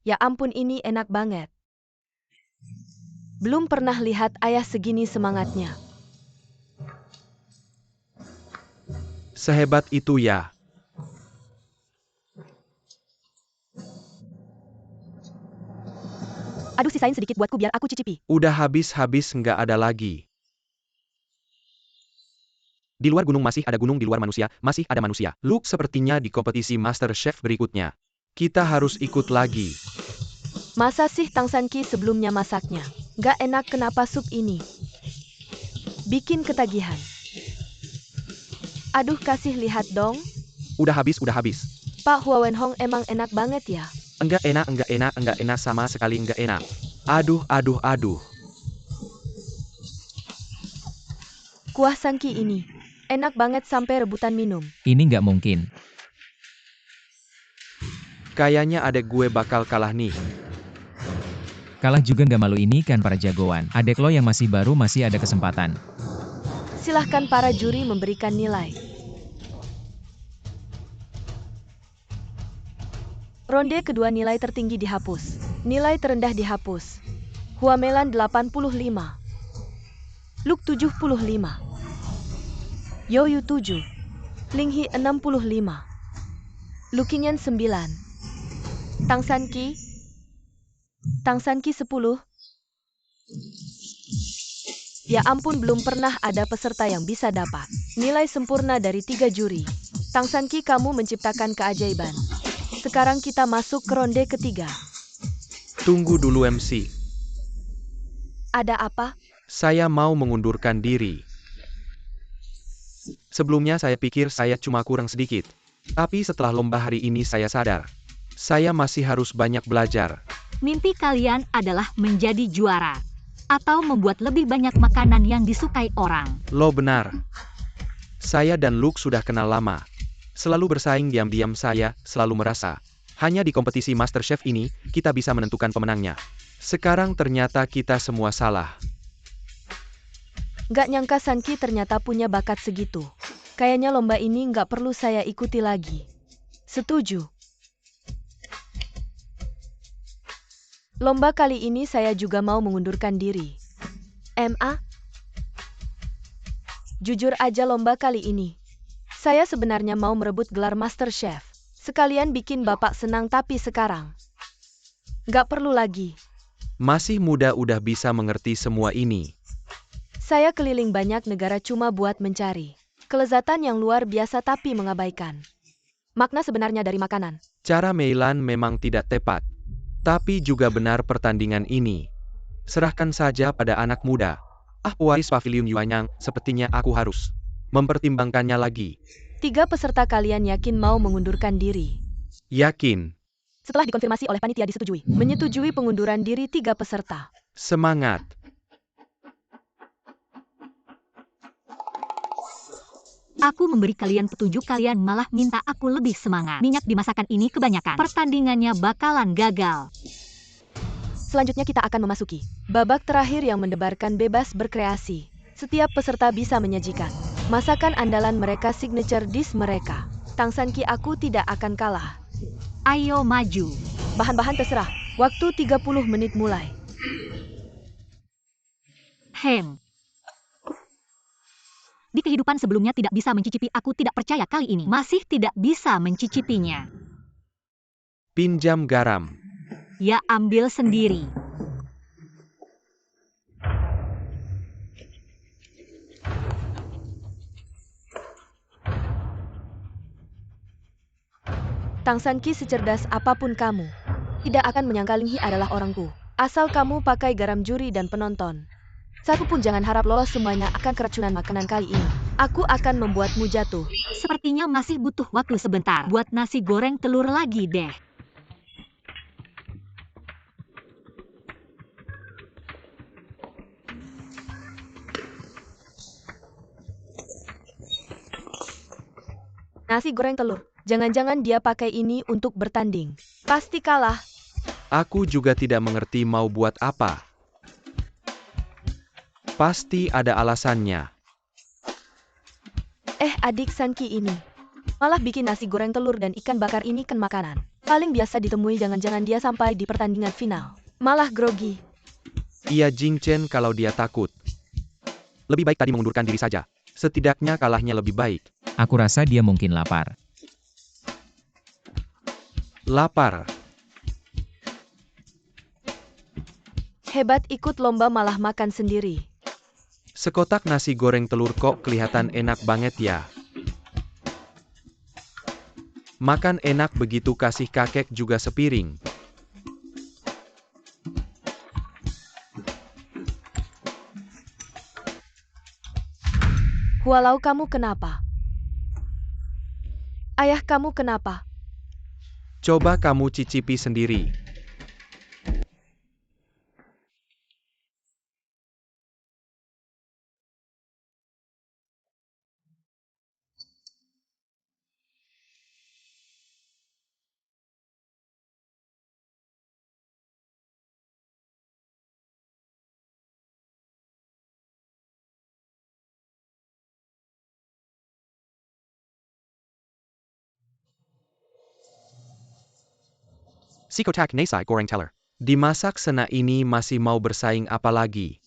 Speaker 1: Ya ampun, ini enak banget. Belum pernah lihat ayah segini semangatnya.
Speaker 2: Sehebat itu ya.
Speaker 1: Aduh, sisain sedikit buatku biar aku cicipi.
Speaker 2: Udah habis-habis, nggak ada lagi. Di luar gunung masih ada gunung, di luar manusia masih ada manusia. Luke sepertinya di kompetisi Master Chef berikutnya. Kita harus ikut lagi.
Speaker 1: Masa sih Tang Sanki sebelumnya masaknya? Gak enak, kenapa sup ini bikin ketagihan? Aduh, kasih lihat dong.
Speaker 2: Udah habis, udah habis.
Speaker 1: Pak Hua Wenhong emang enak banget ya.
Speaker 2: Enggak enak, sama sekali enggak enak. Aduh.
Speaker 1: Kuah Sanki ini enak banget sampai rebutan minum.
Speaker 4: Ini nggak mungkin.
Speaker 2: Kayaknya adek gue bakal kalah nih.
Speaker 4: Kalah juga nggak malu, ini kan para jagoan. Adek lo yang masih baru masih ada kesempatan.
Speaker 1: Silahkan para juri memberikan nilai. Ronde kedua nilai tertinggi dihapus. Nilai terendah dihapus. Huamelan 85. Luke 75. Yoyu 7. Linghi 65. Lukinyan 9. Tang Sanki 10. Ya ampun, belum pernah ada peserta yang bisa dapat nilai sempurna dari 3 juri. Tang Sanki, kamu menciptakan keajaiban. Sekarang kita masuk ke ronde ketiga.
Speaker 2: Tunggu dulu MC.
Speaker 1: Ada apa?
Speaker 2: Saya mau mengundurkan diri. Sebelumnya saya pikir saya cuma kurang sedikit. Tapi setelah lomba hari ini saya sadar. Saya masih harus banyak belajar.
Speaker 3: Mimpi kalian adalah menjadi juara. Atau membuat lebih banyak makanan yang disukai orang.
Speaker 2: Lo benar. Saya dan Luke sudah kenal lama. Selalu bersaing diam-diam saya selalu merasa. Hanya di kompetisi MasterChef ini, kita bisa menentukan pemenangnya. Sekarang ternyata kita semua salah.
Speaker 1: Gak nyangka Sanki ternyata punya bakat segitu. Kayaknya lomba ini gak perlu saya ikuti lagi. Setuju. Lomba kali ini saya juga mau mengundurkan diri. MA? Jujur aja lomba kali ini. Saya sebenarnya mau merebut gelar MasterChef. Sekalian bikin Bapak senang tapi sekarang. Gak perlu lagi.
Speaker 2: Masih muda udah bisa mengerti semua ini.
Speaker 1: Saya keliling banyak negara cuma buat mencari kelezatan yang luar biasa tapi mengabaikan makna sebenarnya dari makanan.
Speaker 2: Cara Meilan memang tidak tepat. Tapi juga benar pertandingan ini. Serahkan saja pada anak muda. Pewaris Pavilion Yuanyang, sepertinya aku harus mempertimbangkannya lagi.
Speaker 1: 3 peserta kalian yakin mau mengundurkan diri?
Speaker 2: Yakin.
Speaker 1: Setelah dikonfirmasi oleh panitia disetujui. Menyetujui pengunduran diri 3 peserta.
Speaker 2: Semangat.
Speaker 3: Aku memberi kalian petunjuk, kalian malah minta aku lebih semangat. Minyak di masakan ini kebanyakan. Pertandingannya bakalan gagal.
Speaker 1: Selanjutnya kita akan memasuki babak terakhir yang mendebarkan bebas berkreasi. Setiap peserta bisa menyajikan masakan andalan mereka, signature dish mereka. Tang Sanki, aku tidak akan kalah.
Speaker 3: Ayo maju.
Speaker 1: Bahan-bahan terserah. Waktu 30 menit mulai.
Speaker 3: Di kehidupan sebelumnya tidak bisa mencicipi, aku tidak percaya kali ini masih tidak bisa mencicipinya.
Speaker 2: Pinjam garam.
Speaker 3: Ya ambil sendiri.
Speaker 1: Tang Sanki, secerdas apapun kamu, tidak akan menyangka Linghi adalah orangku. Asal kamu pakai garam juri dan penonton. Satu pun jangan harap lolos, semuanya akan keracunan makanan kali ini. Aku akan membuatmu jatuh.
Speaker 3: Sepertinya masih butuh waktu sebentar. Buat nasi goreng telur lagi deh.
Speaker 1: Nasi goreng telur. Jangan-jangan dia pakai ini untuk bertanding. Pasti kalah.
Speaker 2: Aku juga tidak mengerti mau buat apa. Pasti ada alasannya.
Speaker 1: Adik Sanki ini malah bikin nasi goreng telur dan ikan bakar ini kan makanan paling biasa ditemui. Jangan-jangan dia sampai di pertandingan final malah grogi.
Speaker 2: Iya Jing Chen, kalau dia takut. Lebih baik tadi mengundurkan diri saja. Setidaknya kalahnya lebih baik.
Speaker 4: Aku rasa dia mungkin lapar.
Speaker 2: Lapar.
Speaker 1: Hebat, ikut lomba malah makan sendiri.
Speaker 2: Sekotak nasi goreng telur kok kelihatan enak banget ya. Makan enak begitu, kasih kakek juga sepiring.
Speaker 1: Walau kamu kenapa? Ayah kamu kenapa?
Speaker 2: Coba kamu cicipi sendiri. Sikotak Nasai Goreng Teller. Dimasak sena ini masih mau bersaing apa lagi?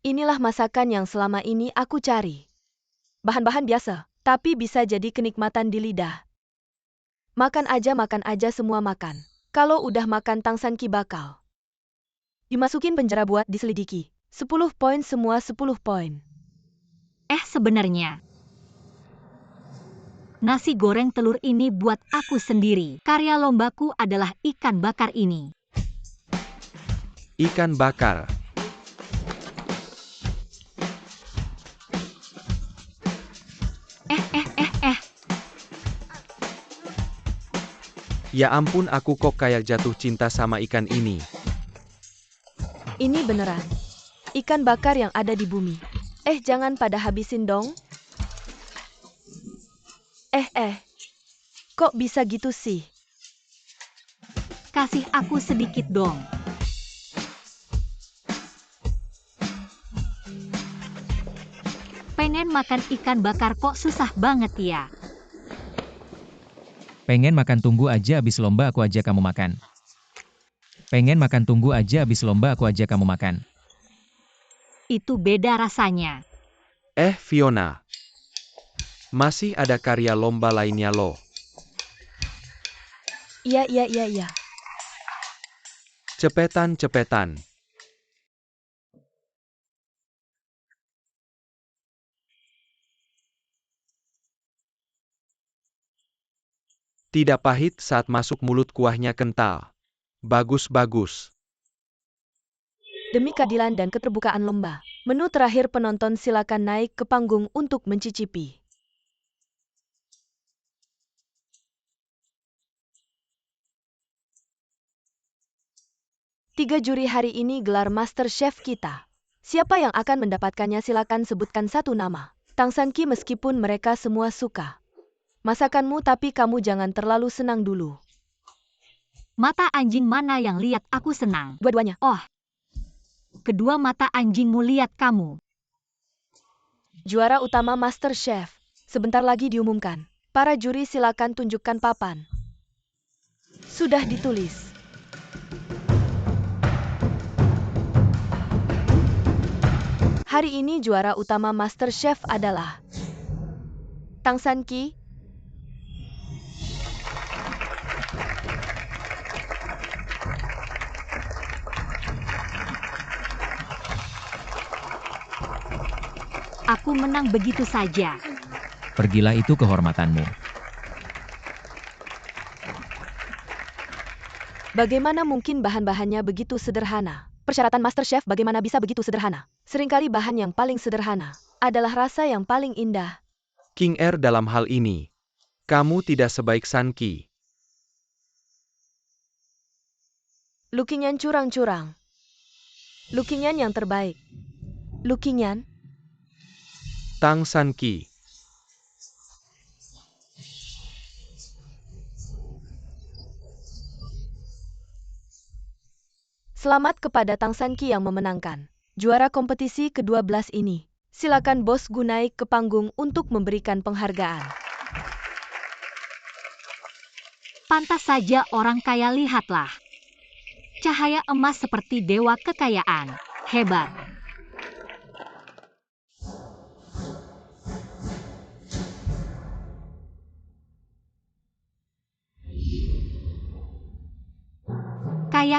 Speaker 1: Inilah masakan yang selama ini aku cari. Bahan-bahan biasa, tapi bisa jadi kenikmatan di lidah. Makan aja semua makan. Kalau udah makan Tang Sanki bakal dimasukin penjara buat diselidiki. 10 poin semua, 10 poin.
Speaker 3: Sebenarnya Nasi goreng telur ini buat aku sendiri. Karya lombaku adalah ikan bakar ini.
Speaker 2: Ikan bakar. Ya ampun, aku kok kayak jatuh cinta sama ikan ini.
Speaker 1: Ini beneran. Ikan bakar yang ada di bumi. Jangan pada habisin dong. Kok bisa gitu sih?
Speaker 3: Kasih aku sedikit dong. Pengen makan ikan bakar kok susah banget ya.
Speaker 4: Pengen makan, tunggu aja abis lomba aku ajak kamu makan. Pengen makan, tunggu aja abis lomba aku ajak kamu makan.
Speaker 3: Itu beda rasanya.
Speaker 2: Fiona. Masih ada karya lomba lainnya loh.
Speaker 1: Iya.
Speaker 2: Cepetan. Tidak pahit saat masuk mulut, kuahnya kental. Bagus.
Speaker 1: Demi keadilan dan keterbukaan lomba. Menu terakhir, penonton silakan naik ke panggung untuk mencicipi. Tiga juri hari ini gelar Master Chef kita. Siapa yang akan mendapatkannya, silakan sebutkan satu nama. Tang San Ki, meskipun mereka semua suka masakanmu, tapi kamu jangan terlalu senang dulu.
Speaker 3: Mata anjing mana yang lihat aku senang?
Speaker 1: Dua-duanya.
Speaker 3: Oh. Kedua mata anjingmu lihat kamu.
Speaker 1: Juara utama Master Chef sebentar lagi diumumkan. Para juri silakan tunjukkan papan. Sudah ditulis. Hari ini juara utama Master Chef adalah Tang San Ki.
Speaker 3: Aku menang begitu saja.
Speaker 4: Pergilah, itu kehormatanmu.
Speaker 1: Bagaimana mungkin bahan-bahannya begitu sederhana? Persyaratan Master Chef bagaimana bisa begitu sederhana? Seringkali bahan yang paling sederhana adalah rasa yang paling indah.
Speaker 2: King Er, dalam hal ini, kamu tidak sebaik San Ki.
Speaker 1: Lukinyan curang-curang. Lukinyan yang terbaik. Lukinyan.
Speaker 2: Tang San Ki.
Speaker 1: Selamat kepada Tang San Ki yang memenangkan juara kompetisi ke-12 ini. Silakan Bos Gu naik ke panggung untuk memberikan penghargaan.
Speaker 3: Pantas saja orang kaya, lihatlah. Cahaya emas seperti dewa kekayaan. Hebat.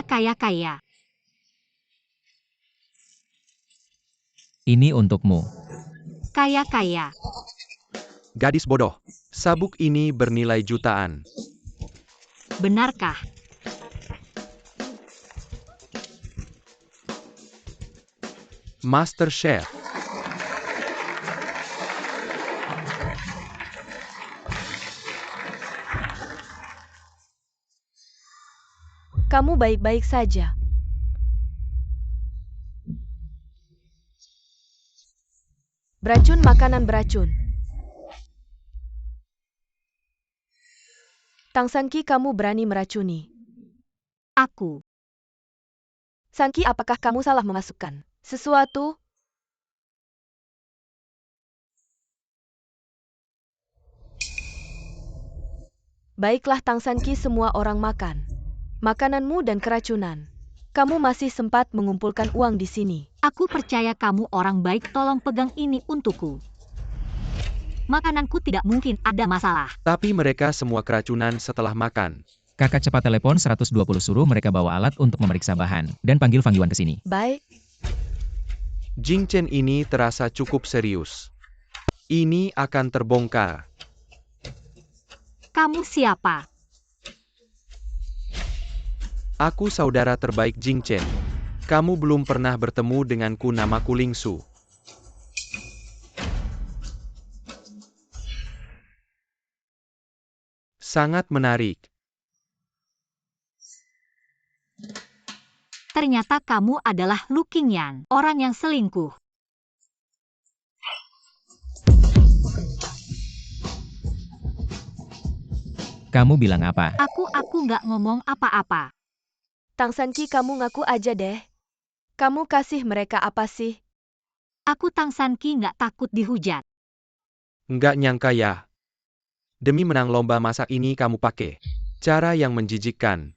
Speaker 3: Kaya.
Speaker 4: Ini untukmu.
Speaker 3: Kaya.
Speaker 2: Gadis bodoh. Sabuk ini bernilai jutaan.
Speaker 3: Benarkah?
Speaker 2: Master Chef.
Speaker 1: Kamu baik-baik saja. Beracun, makanan beracun. Tang San Ki, kamu berani meracuni
Speaker 3: Aku.
Speaker 1: San Ki, apakah kamu salah memasukkan sesuatu? Baiklah Tang San Ki, semua orang makan makananmu dan keracunan. Kamu masih sempat mengumpulkan uang di sini.
Speaker 3: Aku percaya kamu orang baik, tolong pegang ini untukku. Makananku tidak mungkin ada masalah.
Speaker 2: Tapi mereka semua keracunan setelah makan.
Speaker 4: Kakak cepat telepon 120, suruh mereka bawa alat untuk memeriksa bahan, dan panggil Fang Yuan ke sini.
Speaker 1: Baik.
Speaker 2: Jing Chen ini terasa cukup serius. Ini akan terbongkar.
Speaker 3: Kamu siapa?
Speaker 2: Aku saudara terbaik Jing Chen. Kamu belum pernah bertemu denganku, namaku Ling Su. Sangat menarik.
Speaker 3: Ternyata kamu adalah Lu Qingyan, orang yang selingkuh.
Speaker 4: Kamu bilang apa?
Speaker 3: Aku nggak ngomong apa-apa.
Speaker 1: Tang Sanqi, kamu ngaku aja deh. Kamu kasih mereka apa sih?
Speaker 3: Aku Tang Sanqi nggak takut dihujat.
Speaker 2: Nggak nyangka ya. Demi menang lomba masak ini kamu pakai cara yang menjijikkan.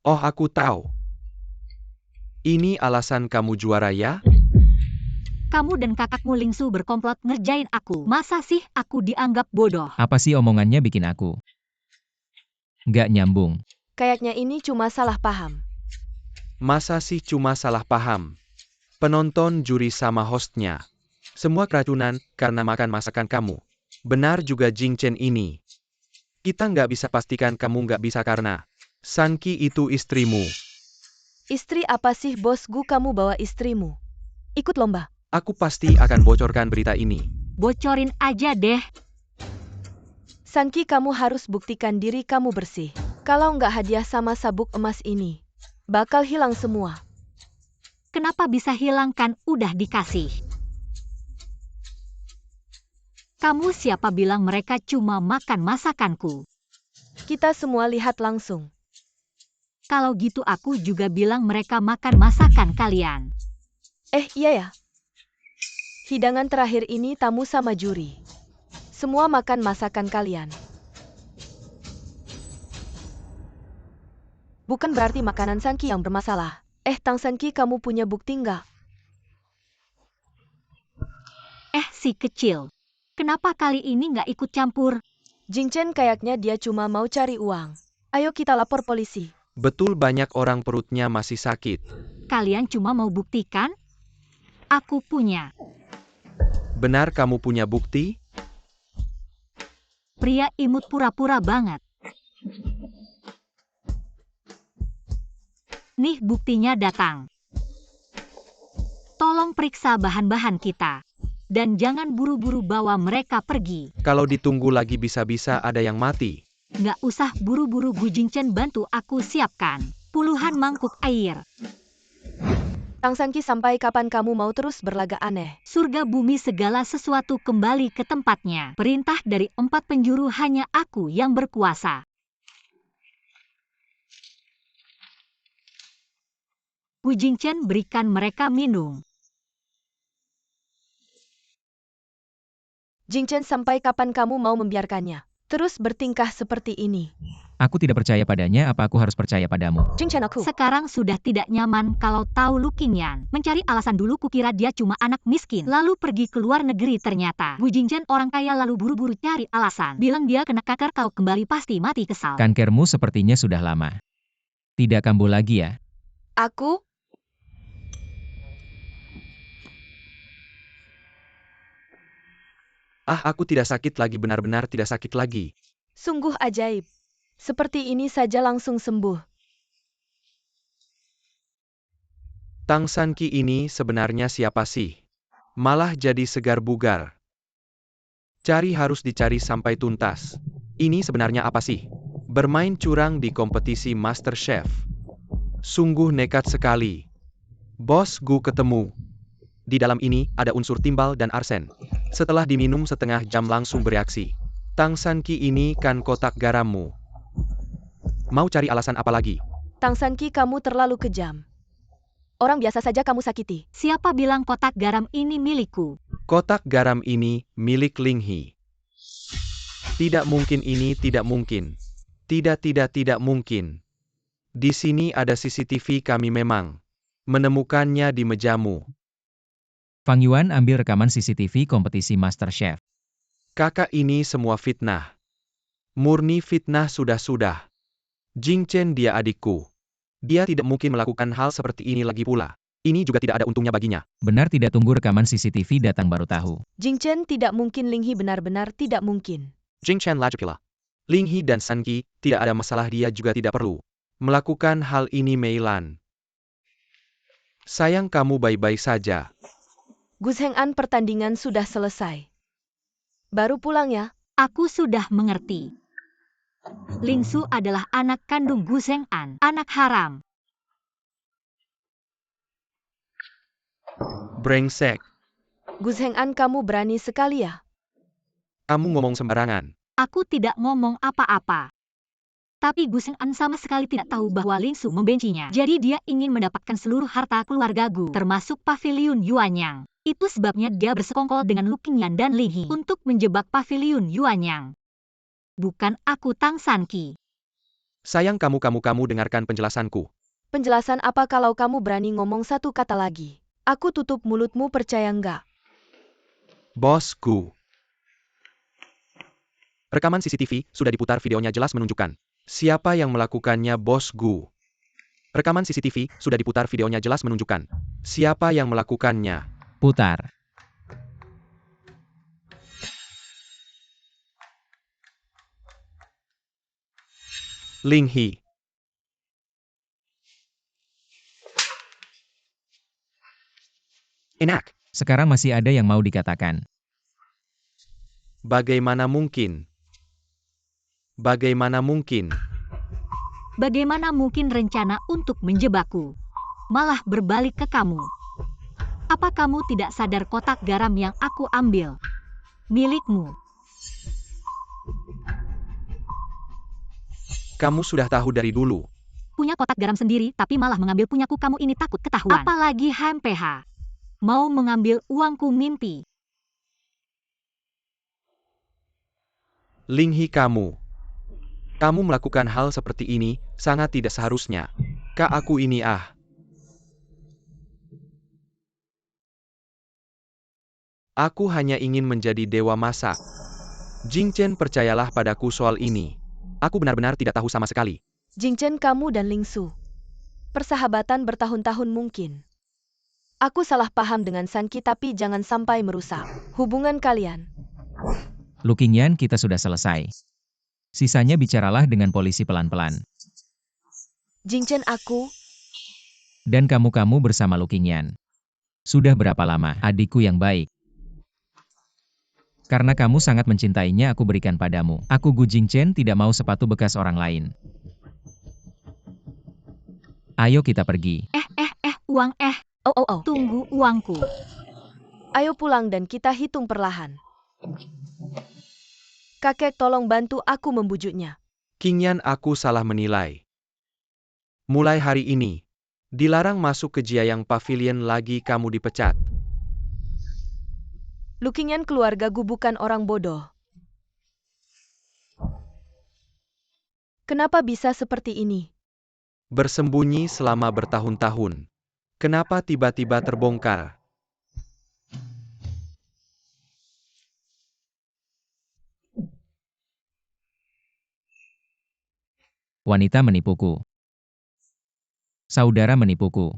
Speaker 2: Oh, aku tahu. Ini alasan kamu juara ya?
Speaker 3: Kamu dan kakakmu Ling Su berkomplot ngerjain aku. Masa sih aku dianggap bodoh?
Speaker 4: Apa sih omongannya bikin aku nggak nyambung?
Speaker 1: Kayaknya ini cuma salah paham.
Speaker 2: Masa sih cuma salah paham? Penonton, juri sama hostnya. Semua keracunan karena makan masakan kamu. Benar juga Jing Chen ini. Kita nggak bisa pastikan kamu nggak bisa karena Sanqi itu istrimu.
Speaker 1: Istri apa sih bos Gu, kamu bawa istrimu? Ikut lomba.
Speaker 2: Aku pasti akan bocorkan berita ini.
Speaker 3: Bocorin aja deh.
Speaker 1: Sanqi, kamu harus buktikan diri kamu bersih. Kalau nggak hadiah sama sabuk emas ini, bakal hilang semua.
Speaker 3: Kenapa bisa hilang kan udah dikasih? Kamu siapa bilang mereka cuma makan masakanku?
Speaker 1: Kita semua lihat langsung.
Speaker 3: Kalau gitu aku juga bilang mereka makan masakan kalian.
Speaker 1: Iya ya. Hidangan terakhir ini tamu sama juri. Semua makan masakan kalian. Bukan berarti makanan Sanqi yang bermasalah. Tang Sanqi, kamu punya bukti nggak?
Speaker 3: Si kecil. Kenapa kali ini nggak ikut campur?
Speaker 1: Jing Chen kayaknya dia cuma mau cari uang. Ayo kita lapor polisi.
Speaker 2: Betul, banyak orang perutnya masih sakit.
Speaker 3: Kalian cuma mau buktikan? Aku punya.
Speaker 2: Benar kamu punya bukti?
Speaker 3: Pria imut pura-pura banget. Nih buktinya datang. Tolong periksa bahan-bahan kita. Dan jangan buru-buru bawa mereka pergi.
Speaker 2: Kalau ditunggu lagi bisa-bisa ada yang mati.
Speaker 3: Nggak usah buru-buru, Gu Jingchen, bantu aku siapkan puluhan mangkuk air.
Speaker 1: Tang Sanqi, sampai kapan kamu mau terus berlagak aneh?
Speaker 3: Surga bumi segala sesuatu kembali ke tempatnya. Perintah dari 4 penjuru, hanya aku yang berkuasa. Gu Jingchen, berikan mereka minum.
Speaker 1: Jing Chen, sampai kapan kamu mau membiarkannya terus bertingkah seperti ini?
Speaker 4: Aku tidak percaya padanya, apa aku harus percaya padamu?
Speaker 1: Jing Chen, aku.
Speaker 3: Sekarang sudah tidak nyaman kalau tahu Lu Qingyan. Mencari alasan dulu, kukira dia cuma anak miskin. Lalu pergi ke luar negeri, ternyata Gu Jingchen orang kaya, lalu buru-buru cari alasan. Bilang dia kena kanker, kalau kembali pasti mati kesal.
Speaker 4: Kankermu sepertinya sudah lama. Tidak kambuh lagi ya?
Speaker 1: Aku?
Speaker 2: Aku tidak sakit lagi, benar-benar tidak sakit lagi.
Speaker 1: Sungguh ajaib. Seperti ini saja langsung sembuh.
Speaker 2: Tang Sanqi ini sebenarnya siapa sih? Malah jadi segar bugar. Cari harus dicari sampai tuntas. Ini sebenarnya apa sih? Bermain curang di kompetisi Master Chef. Sungguh nekat sekali. Bos Gu ketemu. Di dalam ini ada unsur timbal dan arsen. Setelah diminum setengah jam langsung bereaksi. Tang Sanqi ini kan kotak garammu. Mau cari alasan apa lagi?
Speaker 1: Tang Sanqi, kamu terlalu kejam. Orang biasa saja kamu sakiti.
Speaker 3: Siapa bilang kotak garam ini milikku?
Speaker 2: Kotak garam ini milik Ling He. Tidak mungkin, ini tidak mungkin. Tidak mungkin. Di sini ada CCTV, kami memang menemukannya di mejamu.
Speaker 4: Fang Yuan ambil rekaman CCTV kompetisi Master Chef.
Speaker 2: Kakak, ini semua fitnah. Murni fitnah sudah. Jing Chen dia adikku. Dia tidak mungkin melakukan hal seperti ini lagi pula. Ini juga tidak ada untungnya baginya.
Speaker 4: Benar tidak, tunggu rekaman CCTV datang baru tahu.
Speaker 1: Jing Chen tidak mungkin, Ling He benar-benar tidak mungkin.
Speaker 2: Jing Chen lagi pula. Ling He dan San Qi, tidak ada masalah, dia juga tidak perlu melakukan hal ini Mei Lan. Sayang kamu baik-baik saja.
Speaker 1: Gus Heng An, pertandingan sudah selesai. Baru pulang ya?
Speaker 3: Aku sudah mengerti. Ling Su adalah anak kandung Gu Zheng An, anak haram.
Speaker 2: Brengsek.
Speaker 1: Gus Heng An, kamu berani sekali ya?
Speaker 2: Kamu ngomong sembarangan.
Speaker 3: Aku tidak ngomong apa-apa. Tapi Gu Zheng An sama sekali tidak tahu bahwa Ling Su membencinya. Jadi dia ingin mendapatkan seluruh harta keluarga Gu, termasuk paviliun Yuanyang. Itu sebabnya dia bersekongkol dengan Lu Qingyan dan Ling He untuk menjebak paviliun Yuanyang. Bukan aku, Tang San Qi.
Speaker 2: Sayang kamu dengarkan penjelasanku.
Speaker 1: Penjelasan apa? Kalau kamu berani ngomong satu kata lagi, aku tutup mulutmu, percaya nggak?
Speaker 2: Bosku. Rekaman CCTV sudah diputar, videonya jelas menunjukkan siapa yang melakukannya, bosku. Rekaman CCTV sudah diputar, videonya jelas menunjukkan siapa yang melakukannya.
Speaker 4: Putar.
Speaker 2: Ling He. Enak.
Speaker 4: Sekarang masih ada yang mau dikatakan.
Speaker 2: Bagaimana mungkin? Bagaimana mungkin?
Speaker 3: Bagaimana mungkin rencana untuk menjebakku malah berbalik ke kamu? Apa kamu tidak sadar kotak garam yang aku ambil milikmu?
Speaker 2: Kamu sudah tahu dari dulu.
Speaker 3: Punya kotak garam sendiri tapi malah mengambil punyaku, kamu ini takut ketahuan. Apalagi HMPH. Mau mengambil uangku, mimpi.
Speaker 2: Ling He, kamu melakukan hal seperti ini sangat tidak seharusnya. Kak, aku ini Aku hanya ingin menjadi dewa masak. Jing Chen, percayalah padaku soal ini. Aku benar-benar tidak tahu sama sekali.
Speaker 1: Jing Chen, kamu dan Ling Su persahabatan bertahun-tahun mungkin. Aku salah paham dengan San Qi, tapi jangan sampai merusak hubungan kalian.
Speaker 4: Lu Qingyan, kita sudah selesai. Sisanya bicaralah dengan polisi pelan-pelan.
Speaker 1: Jing Chen, aku
Speaker 4: Dan kamu bersama Lu Qingyan. Sudah berapa lama, adikku yang baik? Karena kamu sangat mencintainya, aku berikan padamu. Aku Gu Jingchen tidak mau sepatu bekas orang lain. Ayo kita pergi.
Speaker 3: Uang
Speaker 1: Oh.
Speaker 3: tunggu uangku.
Speaker 1: Ayo pulang dan kita hitung perlahan. Kakek, tolong bantu aku membujuknya.
Speaker 2: Qingyan, aku salah menilai. Mulai hari ini, dilarang masuk ke Jiayang Pavilion lagi, kamu dipecat.
Speaker 1: Lu Qingyan, keluarga Gu bukan orang bodoh. Kenapa bisa seperti ini?
Speaker 2: Bersembunyi selama bertahun-tahun. Kenapa tiba-tiba terbongkar?
Speaker 4: Wanita menipuku. Saudara menipuku.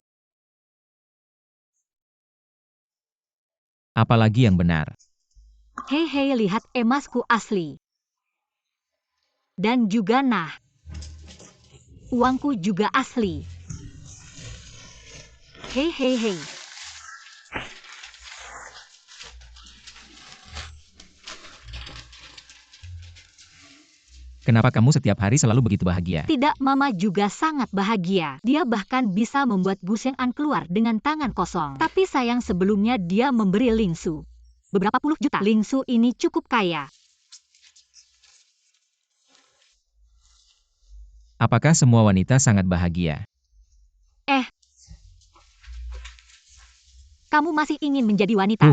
Speaker 4: Apalagi yang benar?
Speaker 3: Hei, lihat emasku asli. Dan juga uangku juga asli. Hei.
Speaker 4: Kenapa kamu setiap hari selalu begitu bahagia?
Speaker 3: Tidak, Mama juga sangat bahagia. Dia bahkan bisa membuat Gu Zheng An keluar dengan tangan kosong. Tapi sayang, sebelumnya dia memberi Ling Su beberapa puluh juta. Ling Su ini cukup kaya.
Speaker 4: Apakah semua wanita sangat bahagia?
Speaker 3: Kamu masih ingin menjadi wanita?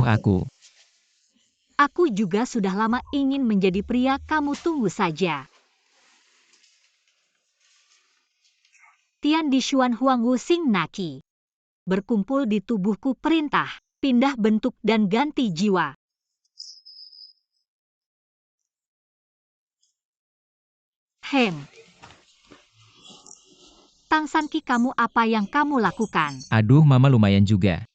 Speaker 3: Aku juga sudah lama ingin menjadi pria, kamu tunggu saja. Tian di Xuan Huang Wu Sing Naki. Berkumpul di tubuhku, perintah, pindah bentuk dan ganti jiwa. Tang San Qi, kamu apa yang kamu lakukan?
Speaker 4: Aduh, Mama lumayan juga.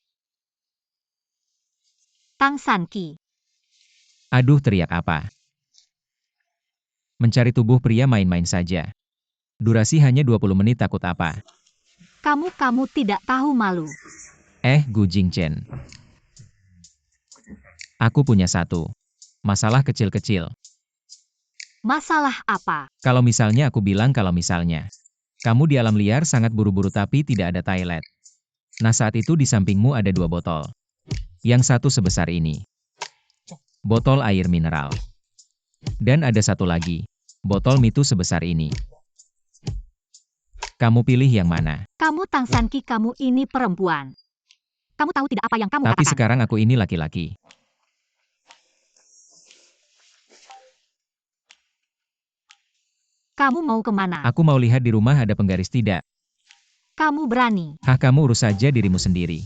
Speaker 3: Tang San Qi.
Speaker 4: Aduh, teriak apa? Mencari tubuh pria main-main saja. Durasi hanya 20 menit, takut apa?
Speaker 3: Kamu tidak tahu malu.
Speaker 4: Gu Jingchen. Aku punya satu masalah kecil-kecil.
Speaker 3: Masalah apa?
Speaker 4: Kalau misalnya aku bilang kalau misalnya kamu di alam liar sangat buru-buru tapi tidak ada toilet. Nah saat itu di sampingmu ada 2 botol. Yang satu sebesar ini. Botol air mineral. Dan ada satu lagi. Botol mitu sebesar ini. Kamu pilih yang mana?
Speaker 3: Kamu Tang Sanqi, kamu ini perempuan. Kamu tahu tidak apa yang kamu
Speaker 4: Tapi
Speaker 3: katakan?
Speaker 4: sekarang aku ini laki-laki.
Speaker 3: Kamu mau kemana?
Speaker 4: Aku mau lihat di rumah ada penggaris tidak.
Speaker 3: Kamu berani.
Speaker 4: Kamu urus saja dirimu sendiri.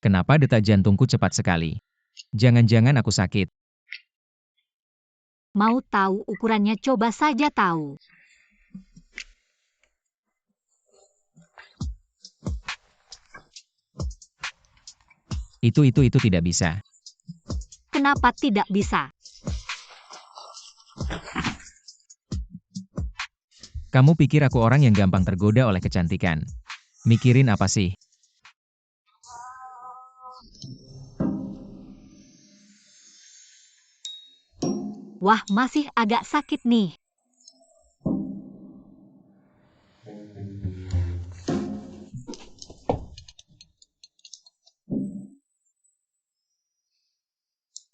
Speaker 4: Kenapa detak jantungku cepat sekali? Jangan-jangan aku sakit.
Speaker 3: Mau tahu ukurannya? Coba saja tahu.
Speaker 4: Itu tidak bisa.
Speaker 3: Kenapa tidak bisa?
Speaker 4: Kamu pikir aku orang yang gampang tergoda oleh kecantikan? Mikirin apa sih?
Speaker 3: Wah, masih agak sakit nih.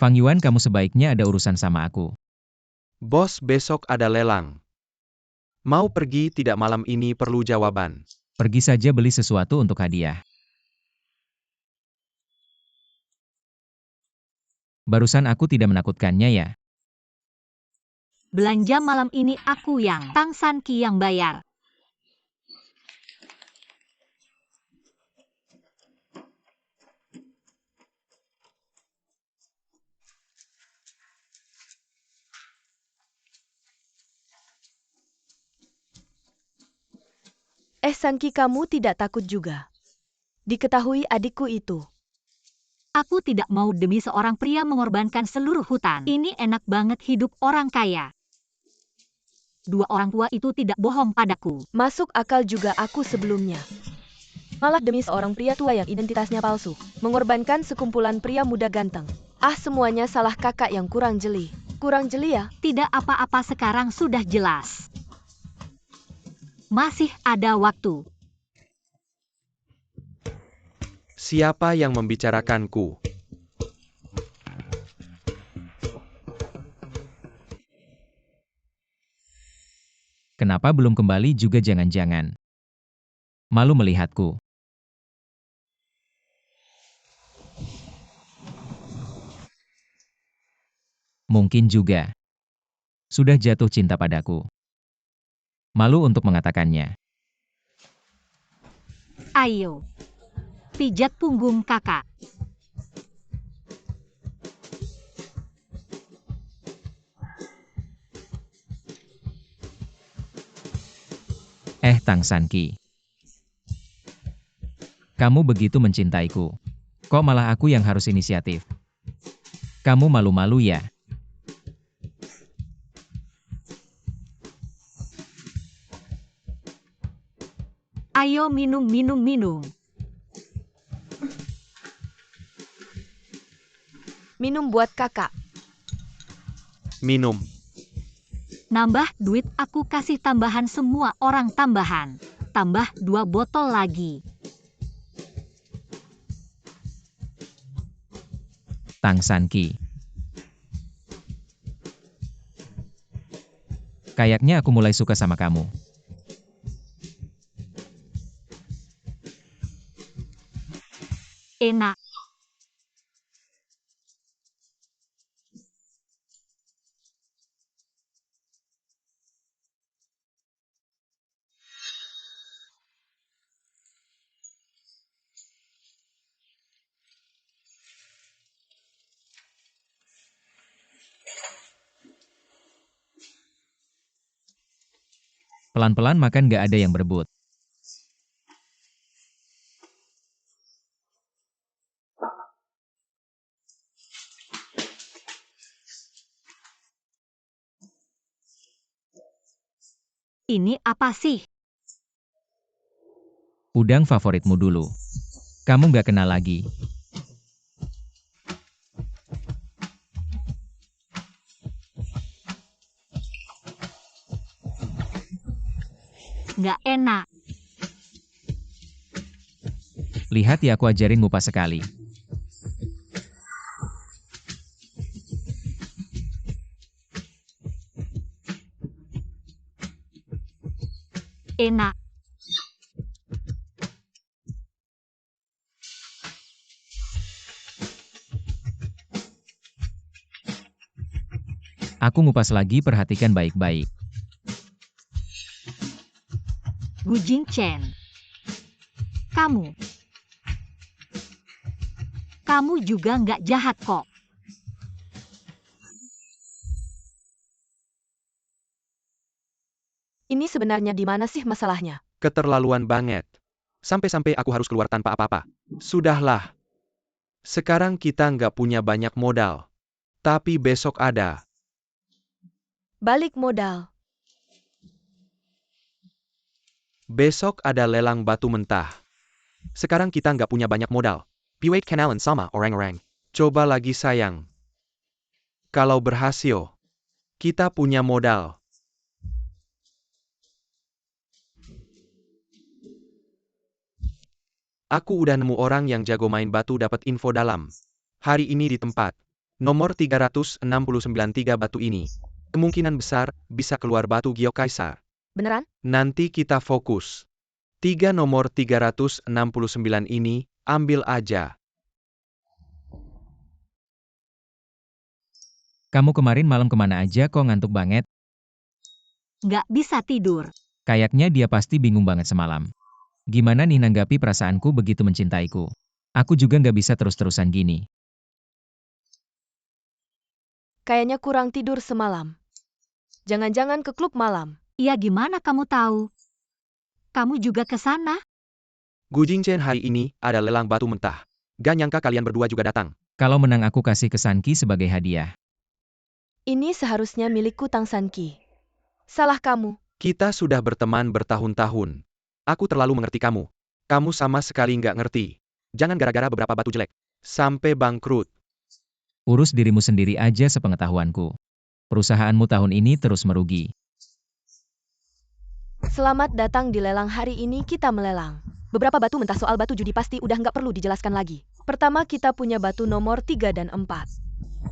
Speaker 4: Fang Yuan, kamu sebaiknya ada urusan sama aku.
Speaker 2: Bos, besok ada lelang. Mau pergi tidak malam ini? Perlu jawaban.
Speaker 4: Pergi saja beli sesuatu untuk hadiah. Barusan aku tidak menakutkannya ya?
Speaker 3: Belanja malam ini aku yang Tang Sanqi yang bayar.
Speaker 1: Sanqi, kamu tidak takut juga? Diketahui adikku itu.
Speaker 3: Aku tidak mau demi seorang pria mengorbankan seluruh hutan. Ini enak banget hidup orang kaya. 2 orang tua itu tidak bohong padaku.
Speaker 1: Masuk akal juga aku sebelumnya. Malah demi seorang pria tua yang identitasnya palsu, mengorbankan sekumpulan pria muda ganteng. Semuanya salah kakak yang kurang jeli. Kurang jeli ya?
Speaker 3: Tidak apa-apa, sekarang sudah jelas. Masih ada waktu.
Speaker 2: Siapa yang membicarakanku?
Speaker 4: Kenapa belum kembali juga? Jangan-jangan malu melihatku. Mungkin juga sudah jatuh cinta padaku. Malu untuk mengatakannya.
Speaker 3: Ayo, pijat punggung kakak.
Speaker 4: Tang Sanqi. Kamu begitu mencintaiku. Kok malah aku yang harus inisiatif? Kamu malu-malu ya?
Speaker 3: Ayo minum.
Speaker 1: Minum buat kakak.
Speaker 2: Minum.
Speaker 3: Nambah duit, aku kasih tambahan, semua orang tambahan. Tambah 2 botol lagi.
Speaker 4: Tang Sanqi. Kayaknya aku mulai suka sama kamu.
Speaker 3: Enak.
Speaker 4: Pelan-pelan makan, gak ada yang berebut.
Speaker 3: Ini apa sih?
Speaker 4: Udang favoritmu dulu. Kamu nggak kenal lagi.
Speaker 3: Nggak enak.
Speaker 4: Lihat ya, aku ajarin ngupas sekali.
Speaker 3: Enak.
Speaker 4: Aku ngupas lagi, perhatikan baik-baik.
Speaker 3: Gu Jingchen. Kamu juga nggak jahat kok.
Speaker 1: Ini sebenarnya di mana sih masalahnya?
Speaker 2: Keterlaluan banget. Sampai-sampai aku harus keluar tanpa apa-apa. Sudahlah. Sekarang kita nggak punya banyak modal. Tapi besok ada.
Speaker 1: Balik modal.
Speaker 2: Besok ada lelang batu mentah. Sekarang kita nggak punya banyak modal. Piwait kenalan sama orang-orang. Coba lagi sayang. Kalau berhasil, kita punya modal. Aku udah nemu orang yang jago main batu, dapat info dalam. Hari ini di tempat. Nomor 369 3 batu ini. Kemungkinan besar, bisa keluar batu Gio Kaisar.
Speaker 1: Beneran?
Speaker 2: Nanti kita fokus. 3 nomor 369 ini, ambil aja.
Speaker 4: Kamu kemarin malam kemana aja kok ngantuk banget?
Speaker 3: Nggak bisa tidur.
Speaker 4: Kayaknya dia pasti bingung banget semalam. Gimana nih nanggapi perasaanku begitu mencintaiku? Aku juga nggak bisa terus-terusan gini.
Speaker 1: Kayaknya kurang tidur semalam. Jangan-jangan ke klub malam.
Speaker 3: Ya gimana kamu tahu? Kamu juga ke sana?
Speaker 2: Gu Jingchen, hari ini, ada lelang batu mentah. Gak nyangka kalian berdua juga datang.
Speaker 4: Kalau menang aku kasih ke Sanki sebagai hadiah.
Speaker 1: Ini seharusnya milikku Tang Sanki. Salah kamu.
Speaker 2: Kita sudah berteman bertahun-tahun. Aku terlalu mengerti kamu. Kamu sama sekali nggak ngerti. Jangan gara-gara beberapa batu jelek sampai bangkrut.
Speaker 4: Urus dirimu sendiri aja sepengetahuanku. Perusahaanmu tahun ini terus merugi.
Speaker 1: Selamat datang di lelang hari ini kita melelang. Beberapa batu mentah, soal batu judi pasti udah nggak perlu dijelaskan lagi. Pertama kita punya batu nomor 3 dan 4.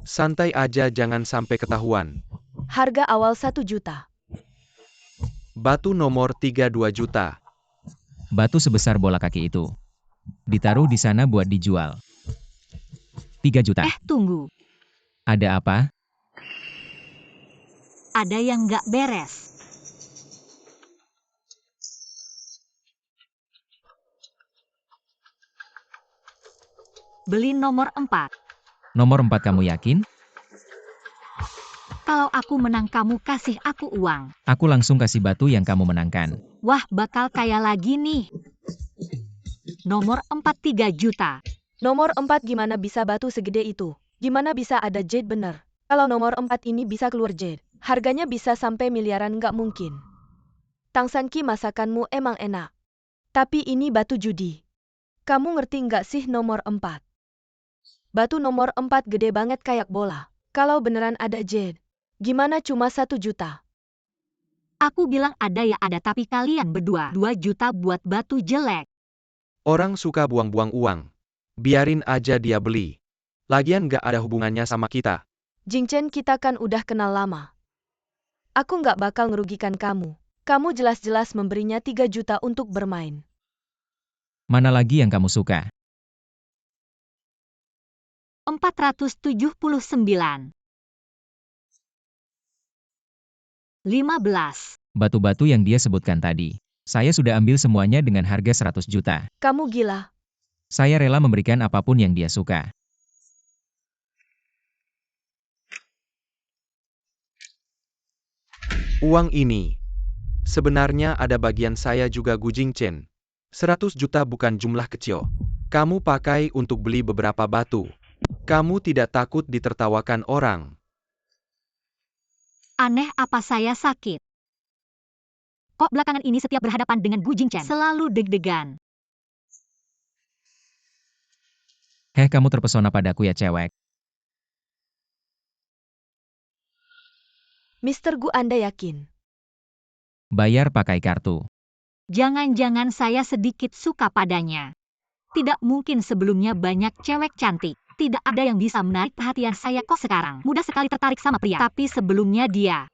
Speaker 2: Santai aja, jangan sampai ketahuan.
Speaker 1: Harga awal 1 juta.
Speaker 2: Batu nomor 3 2 juta.
Speaker 4: Batu sebesar bola kaki itu. Ditaruh di sana buat dijual. 3 juta.
Speaker 3: Tunggu.
Speaker 4: Ada apa?
Speaker 3: Ada yang nggak beres. Beli nomor 4.
Speaker 4: Nomor 4 kamu yakin?
Speaker 3: Kalau aku menang kamu kasih aku uang.
Speaker 4: Aku langsung kasih batu yang kamu menangkan.
Speaker 3: Wah, bakal kaya lagi nih. Nomor 4 3 juta.
Speaker 1: Nomor 4 gimana bisa batu segede itu? Gimana bisa ada jade bener? Kalau nomor 4 ini bisa keluar jade, harganya bisa sampai miliaran, nggak mungkin. Tang Sanki, masakanmu emang enak. Tapi ini batu judi. Kamu ngerti nggak sih nomor 4? Batu nomor 4 gede banget kayak bola. Kalau beneran ada jade, gimana cuma 1 juta?
Speaker 3: Aku bilang ada ya ada, tapi kalian berdua 2 juta buat batu jelek.
Speaker 2: Orang suka buang-buang uang. Biarin aja dia beli. Lagian nggak ada hubungannya sama kita.
Speaker 1: Jingchen, kita kan udah kenal lama. Aku nggak bakal ngerugikan kamu. Kamu jelas-jelas memberinya 3 juta untuk bermain.
Speaker 4: Mana lagi yang kamu suka?
Speaker 3: 479. 15.
Speaker 4: Batu-batu yang dia sebutkan tadi. Saya sudah ambil semuanya dengan harga 100 juta.
Speaker 1: Kamu gila.
Speaker 4: Saya rela memberikan apapun yang dia suka.
Speaker 2: Uang ini. Sebenarnya ada bagian saya juga, Gu Jingchen. 100 juta bukan jumlah kecil. Kamu pakai untuk beli beberapa batu. Kamu tidak takut ditertawakan orang?
Speaker 3: Aneh apa saya sakit? Kok belakangan ini setiap berhadapan dengan Gu Jingchen selalu deg-degan.
Speaker 4: Heh, kamu terpesona padaku ya cewek.
Speaker 1: Mr. Gu, Anda yakin?
Speaker 4: Bayar pakai kartu.
Speaker 3: Jangan-jangan saya sedikit suka padanya. Tidak mungkin sebelumnya banyak cewek cantik. Tidak ada yang bisa menarik perhatian saya kok sekarang. Mudah sekali tertarik sama pria. Tapi sebelumnya dia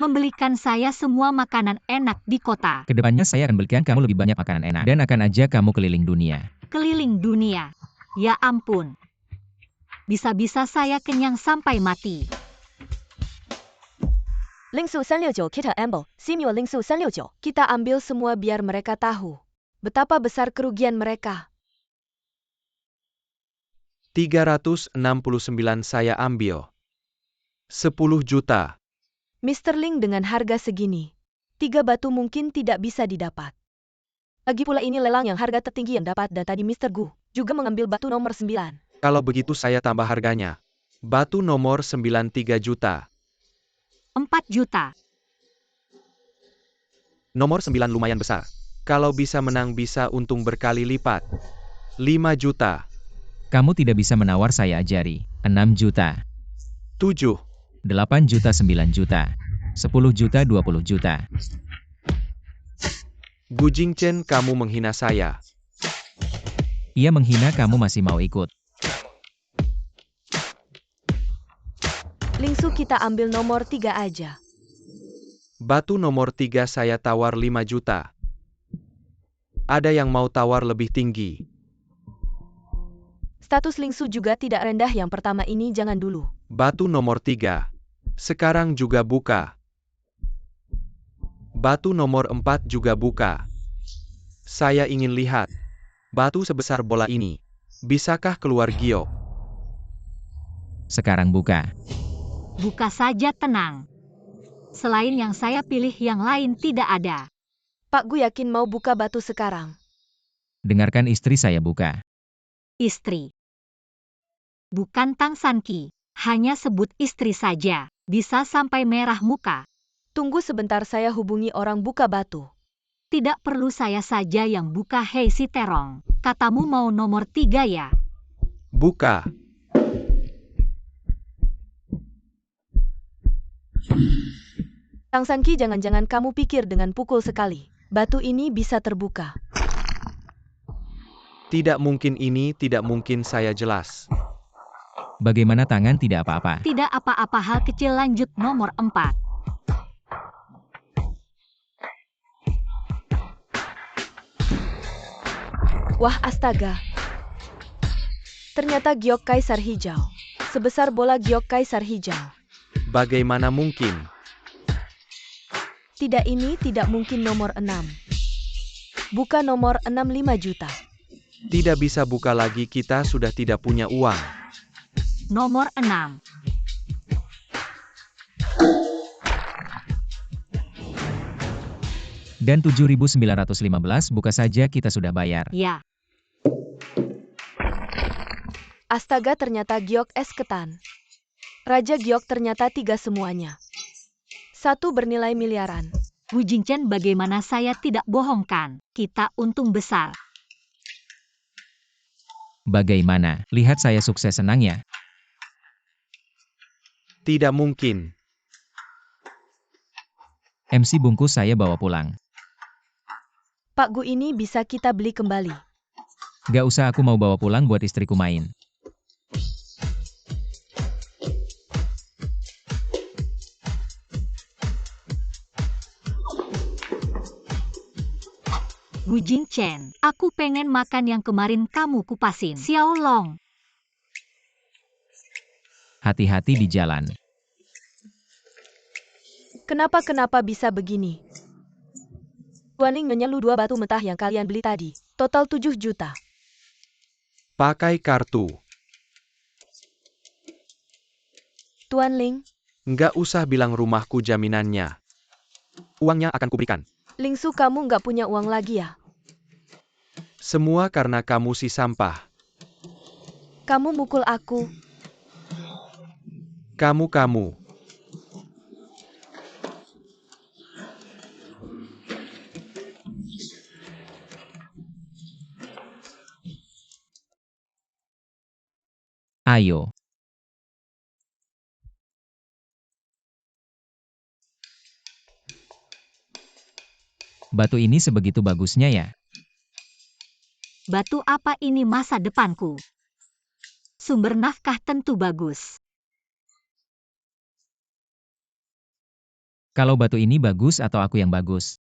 Speaker 3: membelikan saya semua makanan enak di kota.
Speaker 4: Kedepannya saya akan belikan kamu lebih banyak makanan enak. Dan akan ajak kamu keliling dunia.
Speaker 3: Keliling dunia. Ya ampun. Bisa-bisa saya kenyang sampai mati.
Speaker 1: Lingsu 369 Kita ambil, Simio Lingsu 369. Kita ambil semua biar mereka tahu betapa besar kerugian mereka.
Speaker 2: 369 saya ambil. 10 juta.
Speaker 1: Mr. Ling, dengan harga segini, 3 batu mungkin tidak bisa didapat. Lagi pula ini lelang yang harga tertinggi yang dapat dan tadi Mr. Gu juga mengambil batu nomor 9.
Speaker 2: Kalau begitu saya tambah harganya. Batu nomor 9 3 juta.
Speaker 3: 4 juta.
Speaker 2: Nomor 9 lumayan besar. Kalau bisa menang bisa untung berkali lipat. 5 juta.
Speaker 4: Kamu tidak bisa menawar, saya ajari. 6 juta.
Speaker 2: 7.
Speaker 4: 8 juta, 9 juta. 10 juta, 20 juta.
Speaker 2: Gu Jingchen, kamu menghina saya.
Speaker 4: Ia menghina, kamu masih mau ikut.
Speaker 1: Lingsu, kita ambil nomor 3 aja.
Speaker 2: Batu nomor 3 saya tawar 5 juta. Ada yang mau tawar lebih tinggi?
Speaker 1: Status Lingsu juga tidak rendah, yang pertama ini jangan dulu.
Speaker 2: Batu nomor 3. Sekarang juga buka. Batu nomor 4 juga buka. Saya ingin lihat. Batu sebesar bola ini. Bisakah keluar giok?
Speaker 4: Sekarang buka.
Speaker 3: Buka saja, tenang. Selain yang saya pilih yang lain tidak ada.
Speaker 1: Pak Gu yakin mau buka batu sekarang?
Speaker 4: Dengarkan istri saya buka.
Speaker 3: Istri. Bukan Tang Sanqi. Hanya sebut istri saja. Bisa sampai merah muka.
Speaker 1: Tunggu sebentar, saya hubungi orang buka batu.
Speaker 3: Tidak perlu saya saja yang buka. Hei si terong. Katamu mau nomor 3 ya?
Speaker 2: Buka.
Speaker 1: Tang Sanqi, jangan-jangan kamu pikir dengan pukul sekali batu ini bisa terbuka?
Speaker 2: Tidak mungkin, ini tidak mungkin, saya jelas.
Speaker 4: Bagaimana tangan tidak apa-apa?
Speaker 3: Tidak apa-apa, hal kecil. Lanjut nomor 4.
Speaker 1: Wah, astaga. Ternyata giok kaisar hijau. Sebesar bola giok kaisar hijau.
Speaker 2: Bagaimana mungkin?
Speaker 1: Tidak, ini tidak mungkin. Nomor 6. Buka nomor 6 5 juta.
Speaker 2: Tidak bisa buka lagi, kita sudah tidak punya uang.
Speaker 3: Nomor 6.
Speaker 4: Dan 7.915, buka saja, kita sudah bayar.
Speaker 3: Ya.
Speaker 1: Astaga, ternyata giok es ketan. Raja giok ternyata 3 semuanya. 1 bernilai miliaran.
Speaker 3: Gu Jingchen, bagaimana saya tidak bohongkan? Kita untung besar.
Speaker 4: Bagaimana? Lihat saya sukses, senang ya?
Speaker 2: Tidak mungkin.
Speaker 4: MC bungkus saya bawa pulang.
Speaker 1: Pak Gu, ini bisa kita beli kembali.
Speaker 4: Gak usah, aku mau bawa pulang buat istriku main.
Speaker 3: Gu Jingchen, aku pengen makan yang kemarin kamu kupasin. Xiao Long.
Speaker 4: Hati-hati di jalan.
Speaker 1: Kenapa bisa begini? Tuan Ling menyelu 2 batu mentah yang kalian beli tadi. Total 7 juta.
Speaker 2: Pakai kartu.
Speaker 1: Tuan Ling,
Speaker 2: Nggak usah bilang rumahku jaminannya. Uangnya akan kuberikan.
Speaker 1: Lingsu, kamu nggak punya uang lagi ya?
Speaker 2: Semua karena kamu si sampah.
Speaker 1: Kamu mukul aku.
Speaker 2: Kamu.
Speaker 4: Ayo. Batu ini sebegitu bagusnya ya.
Speaker 3: Batu apa ini masa depanku? Sumber nafkah tentu bagus.
Speaker 4: Kalau batu ini bagus atau aku yang bagus?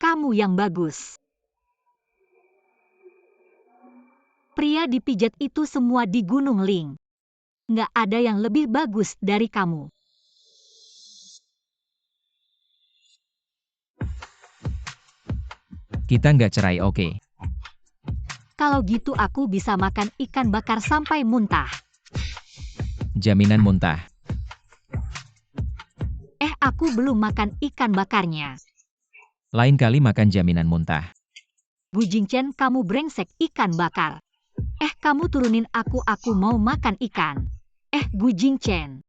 Speaker 3: Kamu yang bagus. Pria dipijat itu semua di Gunung Ling. Nggak ada yang lebih bagus dari kamu.
Speaker 4: Kita nggak cerai, oke?
Speaker 3: Kalau gitu aku bisa makan ikan bakar sampai muntah.
Speaker 4: Jaminan muntah.
Speaker 3: Aku belum makan ikan bakarnya.
Speaker 4: Lain kali makan jaminan muntah.
Speaker 3: Gu Jingchen, kamu brengsek ikan bakar. Kamu turunin aku mau makan ikan. Gu Jingchen.